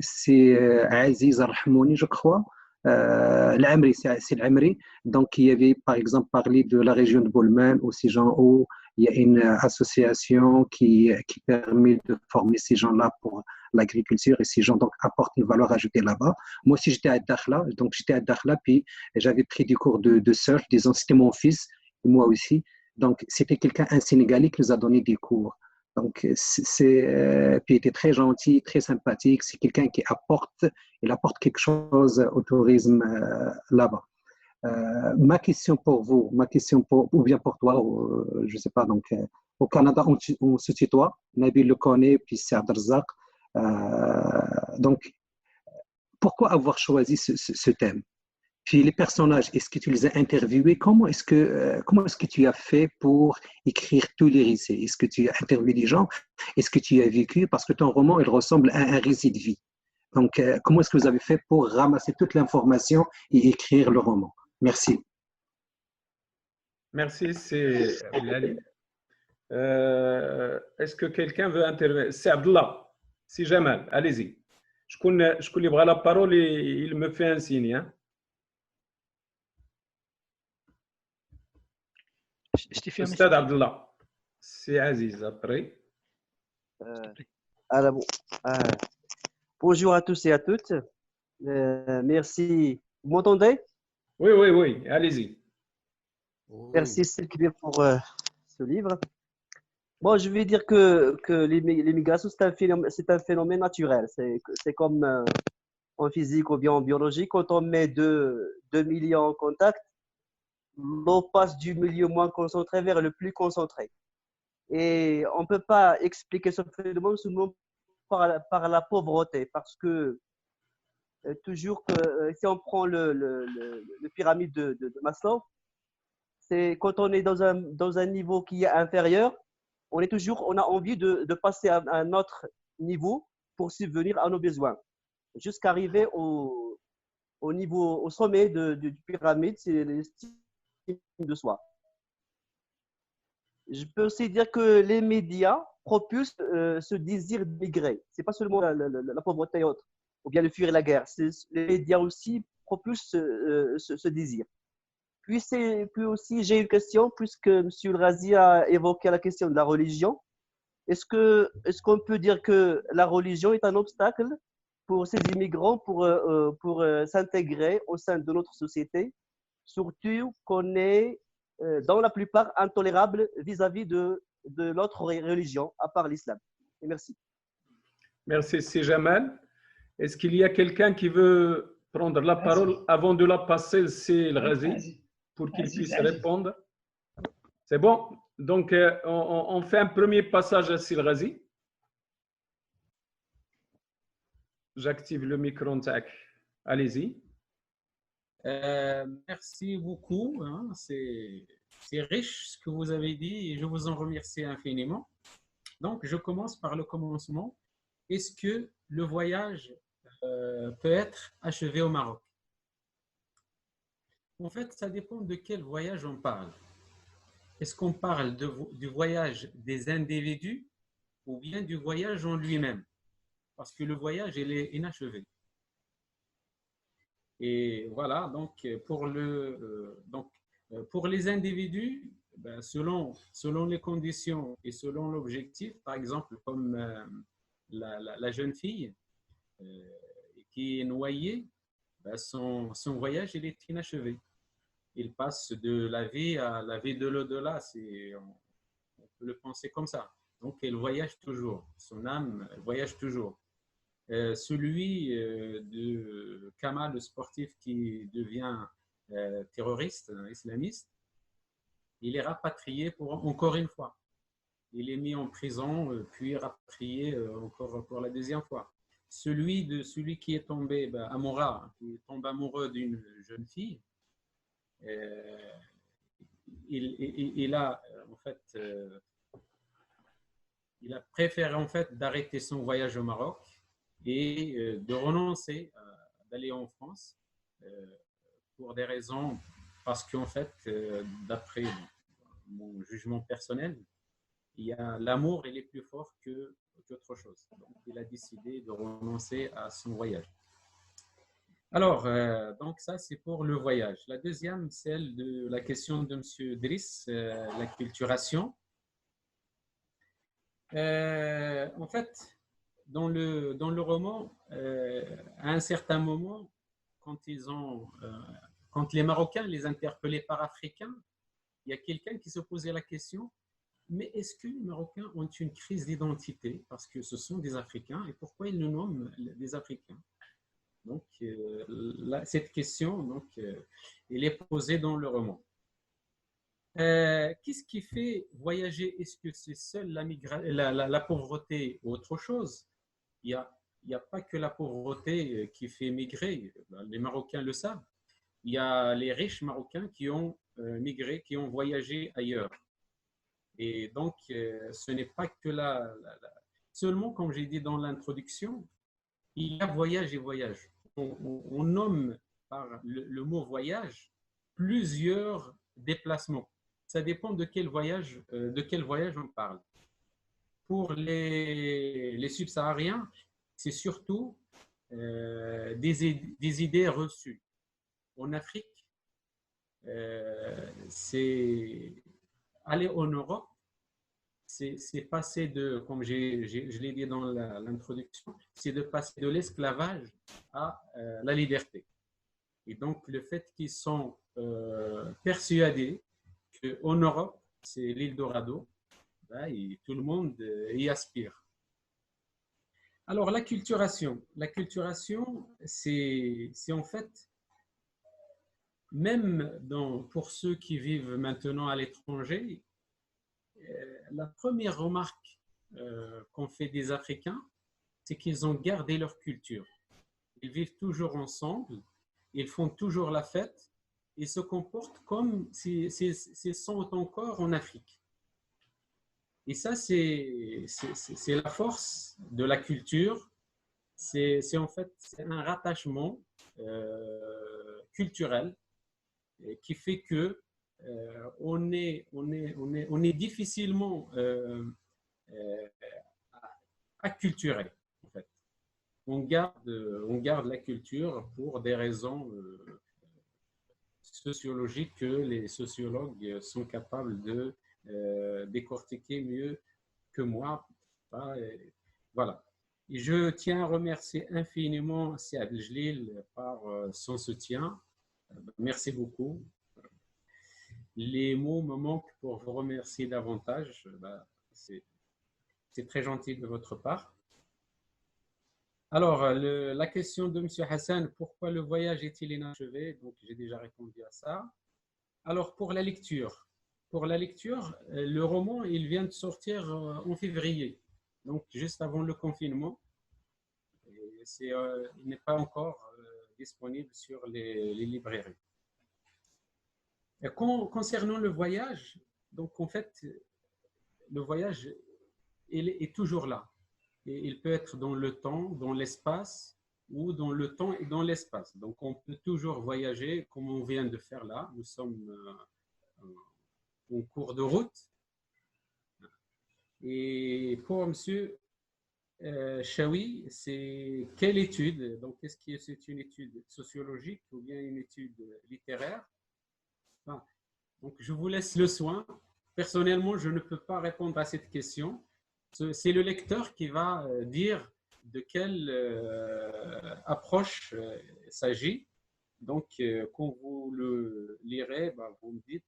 Aziz Rahmouni, je crois, l'Amri, c'est l'Amri. Donc, il y avait, par exemple, parlé de la région de Boulmen, où ces gens, où il y a une association qui permet de former ces gens-là pour l'agriculture, et ces gens donc apportent une valeur ajoutée là-bas. Moi aussi, j'étais à Dakhla, puis j'avais pris des cours de surf, disons, c'était mon fils, et moi aussi. Donc, c'était un Sénégalais qui nous a donné des cours. Donc, puis il était très gentil, très sympathique. C'est quelqu'un qui apporte quelque chose au tourisme là-bas. Ma question pour vous, ma question ou bien pour toi, je ne sais pas, donc au Canada, on se tutoie, Nabil le connaît, puis c'est Abdelrazak. Donc, pourquoi avoir choisi ce thème? Puis les personnages, est-ce que tu les as interviewés? Comment est-ce que tu as fait pour écrire tous les récits? Est-ce que tu as interviewé les gens? Est-ce que tu as vécu? Parce que ton roman, il ressemble à un récit de vie. Donc, comment est-ce que vous avez fait pour ramasser toute l'information et écrire le roman? Merci. Merci, c'est Abdelali. Est-ce que quelqu'un veut intervenir? C'est Abdallah. C'est Jamal. Allez-y. Je connais la parole et il me fait un signe. Hein? Stade Abdallah. C'est Aziz après. Alors, bonjour à tous et à toutes. Merci. Vous m'entendez? Oui, oui, oui. Allez-y. Merci Sylvie pour ce livre. Bon, je vais dire que l'immigration, c'est un phénomène naturel. C'est comme en physique ou bien en biologie. Quand on met deux milieux en contact, l'eau passe du milieu moins concentré vers le plus concentré. Et on ne peut pas expliquer ce phénomène seulement par la pauvreté, parce que toujours que si on prend le pyramide de Maslow, c'est quand on est dans un niveau qui est inférieur, on a envie de passer à un autre niveau pour subvenir à nos besoins. Jusqu'à arriver au sommet du pyramide, c'est l'estime de soi. Je peux aussi dire que les médias propulsent ce désir migrer. Ce n'est pas seulement la pauvreté et autres, ou bien le fuir la guerre. Les médias aussi propulsent ce désir. Puis aussi, j'ai une question, puisque M. Razi a évoqué la question de la religion. Est-ce qu'on peut dire que la religion est un obstacle pour ces immigrants pour s'intégrer au sein de notre société, surtout qu'on est dans la plupart intolérable vis-à-vis de l'autre religion, à part l'islam? Et merci. Merci, c'est Jamal. Est-ce qu'il y a quelqu'un qui veut prendre la parole avant de la passer? C'est le Razi, pour qu'il puisse répondre. C'est bon? Donc, on fait un premier passage à Sil Razi. J'active le micro. Allez-y. Merci beaucoup. Hein. C'est riche ce que vous avez dit et je vous en remercie infiniment. Donc, je commence par le commencement. Est-ce que le voyage peut être achevé au Maroc? En fait, ça dépend de quel voyage on parle. Est-ce qu'on parle du voyage des individus ou bien du voyage en lui-même? Parce que le voyage, il est inachevé. Et voilà, donc pour les individus, ben, selon les conditions et selon l'objectif, par exemple, comme la jeune fille qui est noyée, ben, son voyage, il est inachevé. Il passe de la vie à la vie de l'au-delà, on peut le penser comme ça. Donc, elle voyage toujours, son âme voyage toujours. Celui de Kamal, le sportif qui devient terroriste, islamiste, il est rapatrié encore une fois. Il est mis en prison, puis rapatrié encore pour la deuxième fois. Celui qui est tombé amoureux, qui tombe amoureux d'une jeune fille, il a en fait il a préféré en fait d'arrêter son voyage au Maroc et de renoncer d'aller en France pour des raisons, parce qu'en fait, d'après mon jugement personnel, l'amour il est plus fort qu'autre chose. Donc, il a décidé de renoncer à son voyage. Alors, donc ça, c'est pour le voyage. La deuxième, celle de la question de M. Driss, l'acculturation. En fait, dans le roman, à un certain moment, quand les Marocains les interpellaient par Africains, il y a quelqu'un qui se posait la question, mais est-ce que les Marocains ont une crise d'identité parce que ce sont des Africains et pourquoi ils nous nomment des Africains? Donc, cette question, donc, elle est posée dans le roman. Qu'est-ce qui fait voyager? Est-ce que c'est seul la pauvreté ou autre chose? Il n'y a pas que la pauvreté qui fait migrer. Les Marocains le savent. Il y a les riches Marocains qui ont migré, qui ont voyagé ailleurs. Et donc, ce n'est pas que seulement, comme j'ai dit dans l'introduction, il y a voyage et voyage. On nomme par le mot voyage plusieurs déplacements. Ça dépend de quel voyage on parle. Pour les subsahariens, c'est surtout des idées reçues. En Afrique, c'est aller en Europe, c'est passer de, comme je l'ai dit dans l'introduction, c'est de passer de l'esclavage à la liberté. Et donc, le fait qu'ils sont persuadés qu'en Europe, c'est l'Eldorado, et tout le monde y aspire. Alors, l'acculturation. L'acculturation, c'est en fait, même pour ceux qui vivent maintenant à l'étranger, la première remarque qu'on fait des Africains, c'est qu'ils ont gardé leur culture. Ils vivent toujours ensemble, ils font toujours la fête, ils se comportent comme s'ils sont encore en Afrique. Et ça, c'est la force de la culture. C'est en fait un rattachement culturel qui fait que on est difficilement acculturé. En fait. On garde la culture pour des raisons sociologiques que les sociologues sont capables de décortiquer mieux que moi. Voilà. Et je tiens à remercier infiniment Saad Jdlil par son soutien. Merci beaucoup. Les mots me manquent pour vous remercier davantage. C'est très gentil de votre part. Alors, la question de M. Hassan, pourquoi le voyage est-il inachevé? Donc, j'ai déjà répondu à ça. Alors, pour la lecture, le roman, il vient de sortir en février, donc juste avant le confinement. Il n'est pas encore disponible sur les librairies. Et concernant le voyage, donc en fait, le voyage, il est toujours là. Et il peut être dans le temps, dans l'espace, ou dans le temps et dans l'espace. Donc on peut toujours voyager, comme on vient de faire là. Nous sommes en cours de route. Et pour M. Chaoui, c'est quelle étude? Donc est-ce que c'est une étude sociologique ou bien une étude littéraire? Donc, je vous laisse le soin. Personnellement, je ne peux pas répondre à cette question. C'est le lecteur qui va dire de quelle approche il s'agit. Donc, quand vous le lirez, vous me dites,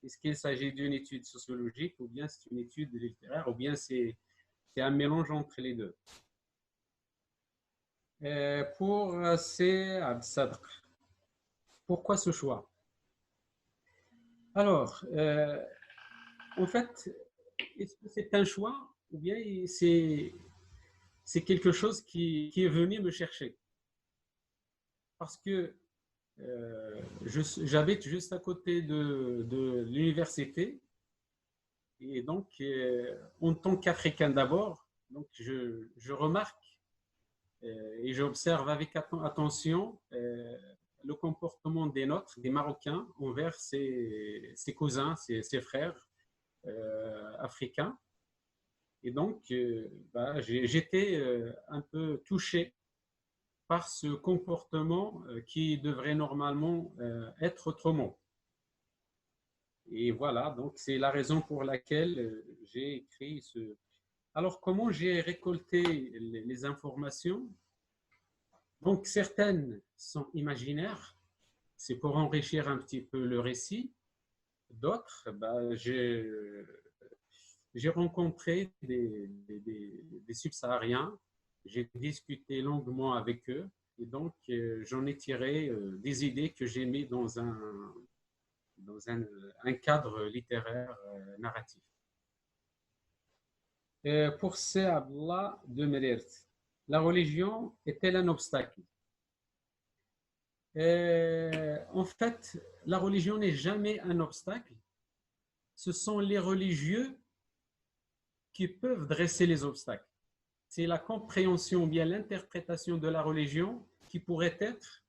est-ce qu'il s'agit d'une étude sociologique ou bien c'est une étude littéraire ou bien c'est un mélange entre les deux. Pour Saad Sadr, pourquoi ce choix? Alors, en fait, est-ce que c'est un choix ou bien c'est quelque chose qui est venu me chercher? Parce que j'habite juste à côté de l'université et donc, en tant qu'Africain d'abord, donc je remarque et j'observe avec attention le comportement des nôtres, des Marocains, envers ses cousins, ses frères africains. Et donc, j'étais un peu touché par ce comportement qui devrait normalement être autrement. Et voilà, donc c'est la raison pour laquelle j'ai écrit ce... Alors, comment j'ai récolté les informations? Donc, certaines sont imaginaires, c'est pour enrichir un petit peu le récit. D'autres, j'ai rencontré des subsahariens, j'ai discuté longuement avec eux Et donc, j'en ai tiré des idées que j'ai mis dans un cadre littéraire narratif. Pour Abdallah de Merirt, la religion est-elle un obstacle? En fait, la religion n'est jamais un obstacle. Ce sont les religieux qui peuvent dresser les obstacles. C'est la compréhension ou bien l'interprétation de la religion qui pourrait être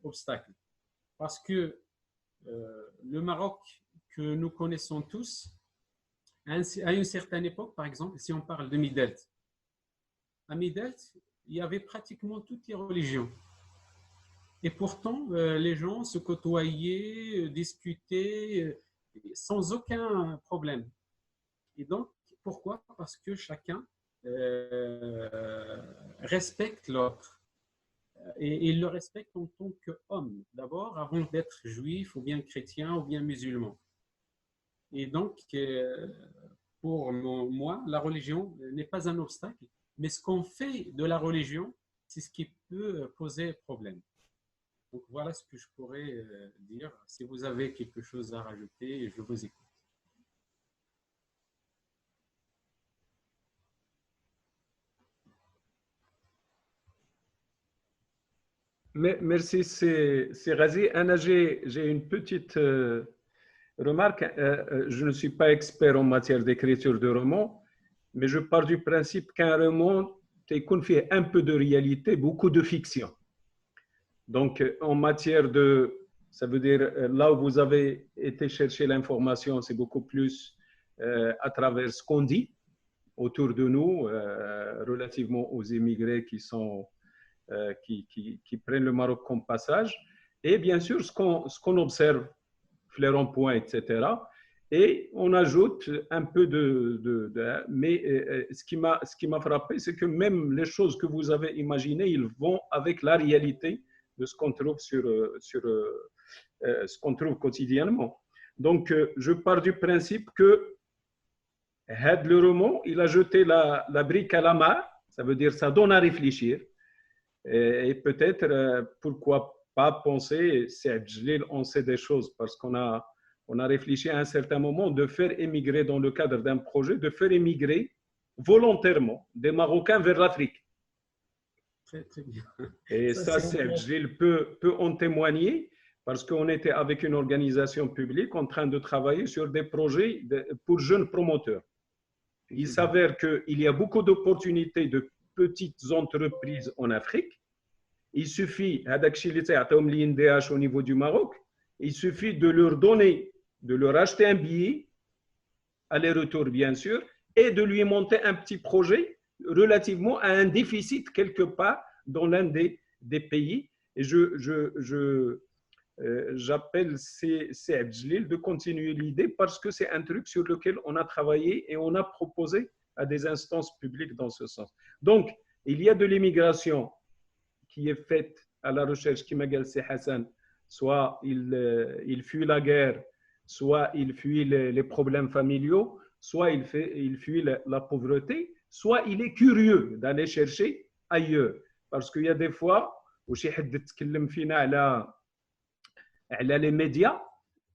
obstacle. Parce que le Maroc que nous connaissons tous, à une certaine époque, par exemple, si on parle de Midelt, à Midelt, il y avait pratiquement toutes les religions. Et pourtant, les gens se côtoyaient, discutaient sans aucun problème. Et donc, pourquoi? Parce que chacun respecte l'autre. Et il le respecte en tant qu'homme, d'abord, avant d'être juif, ou bien chrétien, ou bien musulman. Et donc, pour moi, la religion n'est pas un obstacle, mais ce qu'on fait de la religion, c'est ce qui peut poser problème. Donc, voilà ce que je pourrais dire. Si vous avez quelque chose à rajouter, je vous écoute. Merci, c'est Razi. Anna, j'ai une petite remarque. Je ne suis pas expert en matière d'écriture de romans, mais je pars du principe qu'un roman fait un peu de réalité, beaucoup de fiction. Donc, en matière de, ça veut dire, là où vous avez été chercher l'information, c'est beaucoup plus à travers ce qu'on dit autour de nous, relativement aux immigrés qui prennent le Maroc comme passage, et bien sûr ce qu'on observe, flairant point, etc. Et on ajoute un peu mais ce qui m'a frappé, c'est que même les choses que vous avez imaginées, ils vont avec la réalité de ce qu'on trouve ce qu'on trouve quotidiennement. Donc, je pars du principe que Had le roman, il a jeté la brique à la main, ça veut dire ça donne à réfléchir. Et peut-être, pourquoi pas penser, c'est Djelil, on sait des choses, parce qu'on a réfléchi à un certain moment de faire émigrer dans le cadre d'un projet, de faire émigrer volontairement des Marocains vers l'Afrique. Très, très bien. Et ça Djelil peut en témoigner, parce qu'on était avec une organisation publique en train de travailler sur des projets pour jeunes promoteurs. Il s'avère qu'il y a beaucoup d'opportunités de petites entreprises en Afrique. Il suffit, au niveau du Maroc, il suffit de leur donner, de leur acheter un billet, aller-retour bien sûr, et de lui monter un petit projet relativement à un déficit quelque part dans l'un des pays. Et j'appelle Saïd Djelil de continuer l'idée parce que c'est un truc sur lequel on a travaillé et on a proposé à des instances publiques dans ce sens. Donc, il y a de l'immigration qui est faite à la recherche, qui m'a dit Hassan, soit il fuit la guerre, soit il fuit les problèmes familiaux, soit il fuit la pauvreté, soit il est curieux d'aller chercher ailleurs. Parce qu'il y a des fois où les médias,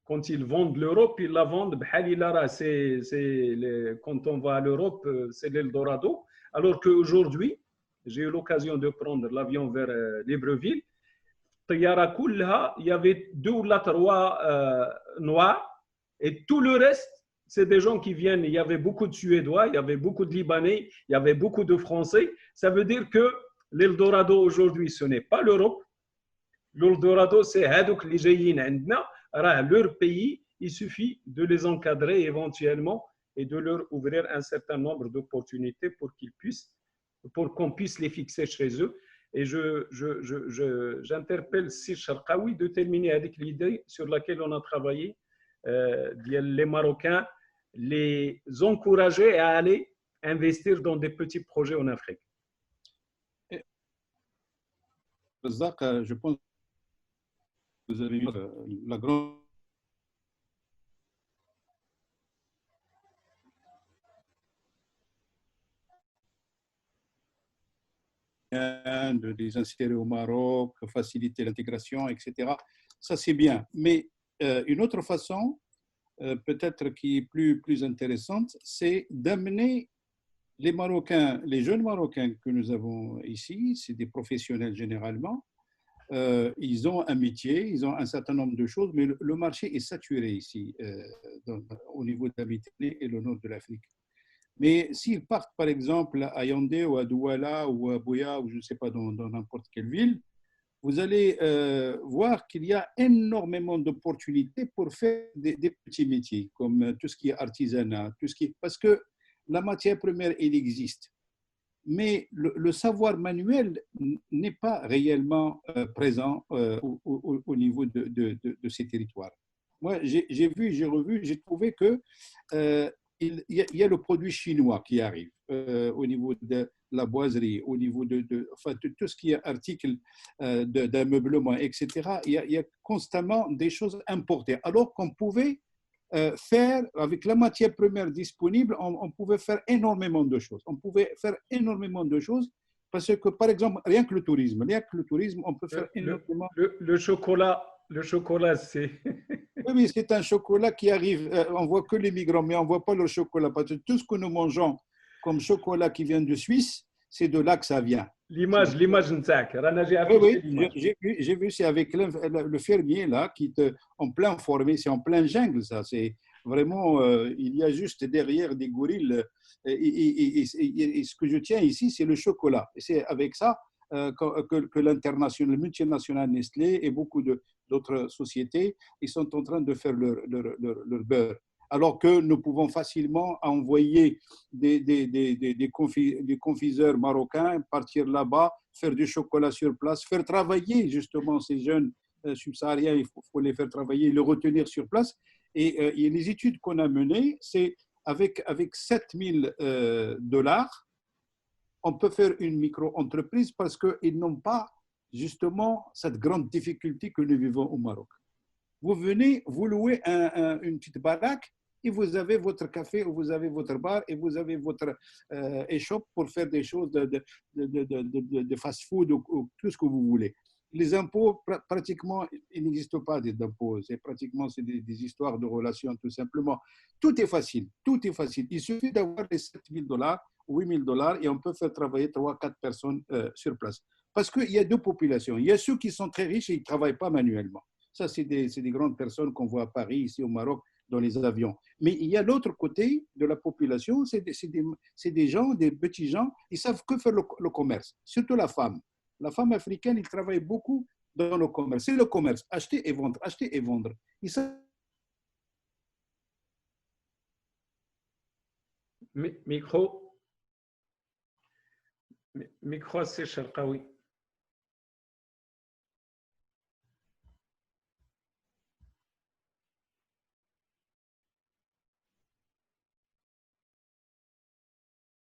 quand ils vendent l'Europe, ils la vendent quand on va à l'Europe, c'est l'Eldorado. Alors qu'aujourd'hui, j'ai eu l'occasion de prendre l'avion vers Libreville. Il y avait 2 ou 3 Noirs et tout le reste, c'est des gens qui viennent. Il y avait beaucoup de Suédois, il y avait beaucoup de Libanais, il y avait beaucoup de Français. Ça veut dire que l'Eldorado aujourd'hui, ce n'est pas l'Europe. L'Eldorado, c'est Hadouk les Jayin leur pays, il suffit de les encadrer éventuellement et de leur ouvrir un certain nombre d'opportunités pour qu'on puisse les fixer chez eux. Et j'interpelle Sir Charqaoui de terminer avec l'idée sur laquelle on a travaillé, les Marocains, les encourager à aller investir dans des petits projets en Afrique. Je pense que vous avez eu la grande de les insérer au Maroc, faciliter l'intégration, etc. Ça, c'est bien. Mais une autre façon, peut-être qui est plus intéressante, c'est d'amener les Marocains, les jeunes Marocains que nous avons ici, c'est des professionnels généralement, ils ont un métier, ils ont un certain nombre de choses, mais le marché est saturé ici, au niveau de la Méditerranée et le nord de l'Afrique. Mais s'ils partent, par exemple, à Yaoundé ou à Douala ou à Buea ou je ne sais pas, dans n'importe quelle ville, vous allez voir qu'il y a énormément d'opportunités pour faire des petits métiers, comme tout ce qui est artisanat, parce que la matière première, elle existe. Mais le savoir manuel n'est pas réellement présent au niveau de ces territoires. Moi, j'ai vu, j'ai revu, j'ai trouvé que il y a le produit chinois qui arrive au niveau de la boiserie, au niveau de tout ce qui est article d'ameublement, etc. Il y a constamment des choses importées, alors qu'on pouvait faire, avec la matière première disponible, on pouvait faire énormément de choses. On pouvait faire énormément de choses parce que, par exemple, rien que le tourisme, on peut faire énormément. Le chocolat, c'est… Oui, c'est un chocolat qui arrive. On voit que les migrants, mais on ne voit pas le chocolat. Parce que tout ce que nous mangeons comme chocolat qui vient de Suisse, c'est de là que ça vient. L'image, oui, j'ai vu, c'est avec le fermier là, en plein formé, c'est en plein jungle, ça. C'est vraiment, il y a juste derrière des gorilles. Et ce que je tiens ici, c'est le chocolat. Et c'est avec ça que l'international, le multinational Nestlé et beaucoup d'autres sociétés, ils sont en train de faire leur beurre. Alors que nous pouvons facilement envoyer des confiseurs marocains, partir là-bas, faire du chocolat sur place, faire travailler justement ces jeunes subsahariens, il faut les faire travailler, les retenir sur place. Et les études qu'on a menées, c'est avec 7 000 $, on peut faire une micro-entreprise parce qu'ils n'ont pas justement cette grande difficulté que nous vivons au Maroc. Vous venez, vous louez une petite baraque et vous avez votre café ou vous avez votre bar et vous avez votre échoppe pour faire des choses de fast-food ou tout ce que vous voulez. Les impôts, pratiquement, il n'existe pas d'impôts. C'est des histoires de relations, tout simplement. Tout est facile. Tout est facile. Il suffit d'avoir les 7 000 $, 8 000 $ et on peut faire travailler 3-4 personnes sur place. Parce qu'il y a deux populations. Il y a ceux qui sont très riches et ils ne travaillent pas manuellement. Ça, c'est des grandes personnes qu'on voit à Paris, ici au Maroc, dans les avions. Mais il y a l'autre côté de la population, c'est des gens, des petits gens, ils savent que faire le commerce, surtout la femme. La femme africaine, elle travaille beaucoup dans le commerce. C'est le commerce, acheter et vendre, acheter et vendre. Ils savent… Micro, c'est Sharqawi.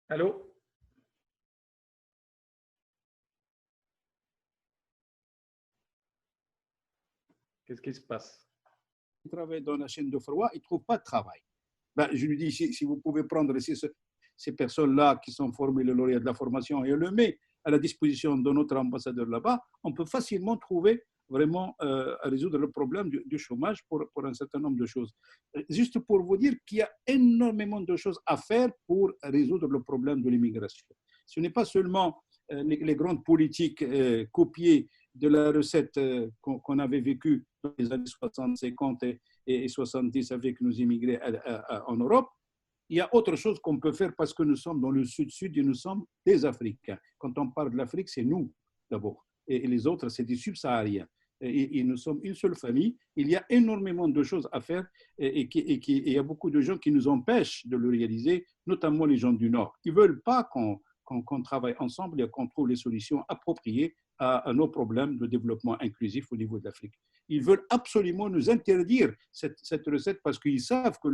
Allô? Qu'est-ce qui se passe? Il travaille dans la chaîne de froid, il ne trouve pas de travail. Ben, je lui dis, si vous pouvez prendre ces personnes-là qui sont formées, le lauréat de la formation, et le met à la disposition de notre ambassadeur là-bas, on peut facilement trouver vraiment à résoudre le problème du chômage pour un certain nombre de choses. Juste pour vous dire qu'il y a énormément de choses à faire pour résoudre le problème de l'immigration. Ce n'est pas seulement les grandes politiques copiées de la recette qu'on avait vécue dans les années 60, 50 et 70 avec nos immigrés en Europe. Il y a autre chose qu'on peut faire parce que nous sommes dans le sud-sud et nous sommes des Africains. Quand on parle de l'Afrique, c'est nous d'abord. Et les autres, c'est des subsahariens. Et nous sommes une seule famille. Il y a énormément de choses à faire et il y a beaucoup de gens qui nous empêchent de le réaliser, notamment les gens du Nord. Ils ne veulent pas qu'on travaille ensemble et qu'on trouve les solutions appropriées à nos problèmes de développement inclusif au niveau de l'Afrique. Ils veulent absolument nous interdire cette recette parce qu'ils savent que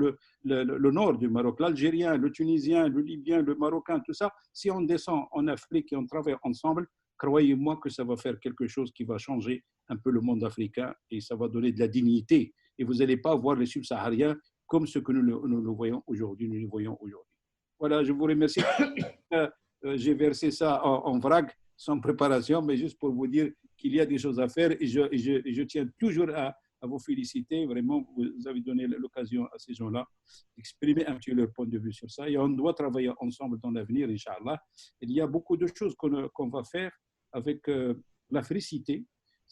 le nord du Maroc, l'Algérien, le Tunisien, le Libyen, le Marocain, tout ça, si on descend en Afrique et on travaille ensemble, croyez-moi que ça va faire quelque chose qui va changer un peu le monde africain et ça va donner de la dignité. Et vous n'allez pas voir les subsahariens comme ce que nous le voyons aujourd'hui. Voilà, je vous remercie. J'ai versé ça en vrac sans préparation, mais juste pour vous dire qu'il y a des choses à faire et je tiens toujours à vous féliciter. Vraiment, vous avez donné l'occasion à ces gens-là d'exprimer un petit leur point de vue sur ça et on doit travailler ensemble dans l'avenir, Inch'Allah. Il y a beaucoup de choses qu'on va faire avec l'Africité.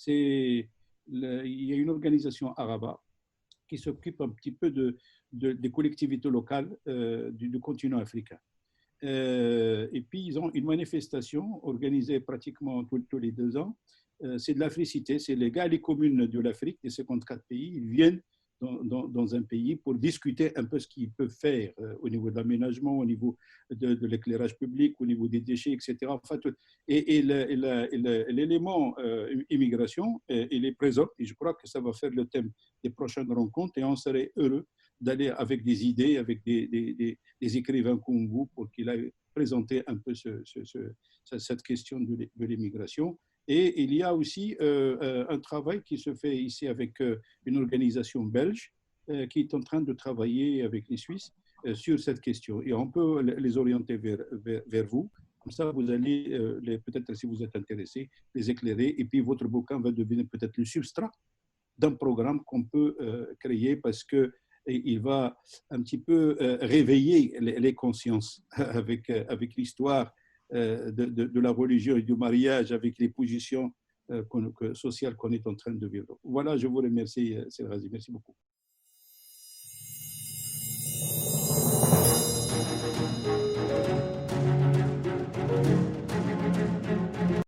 Il y a une organisation arabe qui s'occupe un petit peu des collectivités locales du continent africain. Et puis, ils ont une manifestation organisée pratiquement tous les 2 ans. C'est de l'Africité, c'est les gars, les communes de l'Afrique, des 54 pays, ils viennent dans un pays pour discuter un peu ce qu'ils peuvent faire au niveau de l'aménagement, au niveau de l'éclairage public, au niveau des déchets, etc. Enfin, et l'élément immigration, il est présent et je crois que ça va faire le thème des prochaines rencontres et on serait heureux d'aller avec des idées, avec des écrivains comme vous pour qu'il aille présenter un peu cette question de l'immigration. Et il y a aussi un travail qui se fait ici avec une organisation belge qui est en train de travailler avec les Suisses sur cette question. Et on peut les orienter vers vous. Comme ça, vous allez, peut-être si vous êtes intéressé, les éclairer. Et puis, votre bouquin va devenir peut-être le substrat d'un programme qu'on peut créer parce qu'il va un petit peu réveiller les consciences avec l'histoire de la religion et du mariage, avec les positions sociales qu'on est en train de vivre. Voilà, je vous remercie, Selghazi. Merci beaucoup.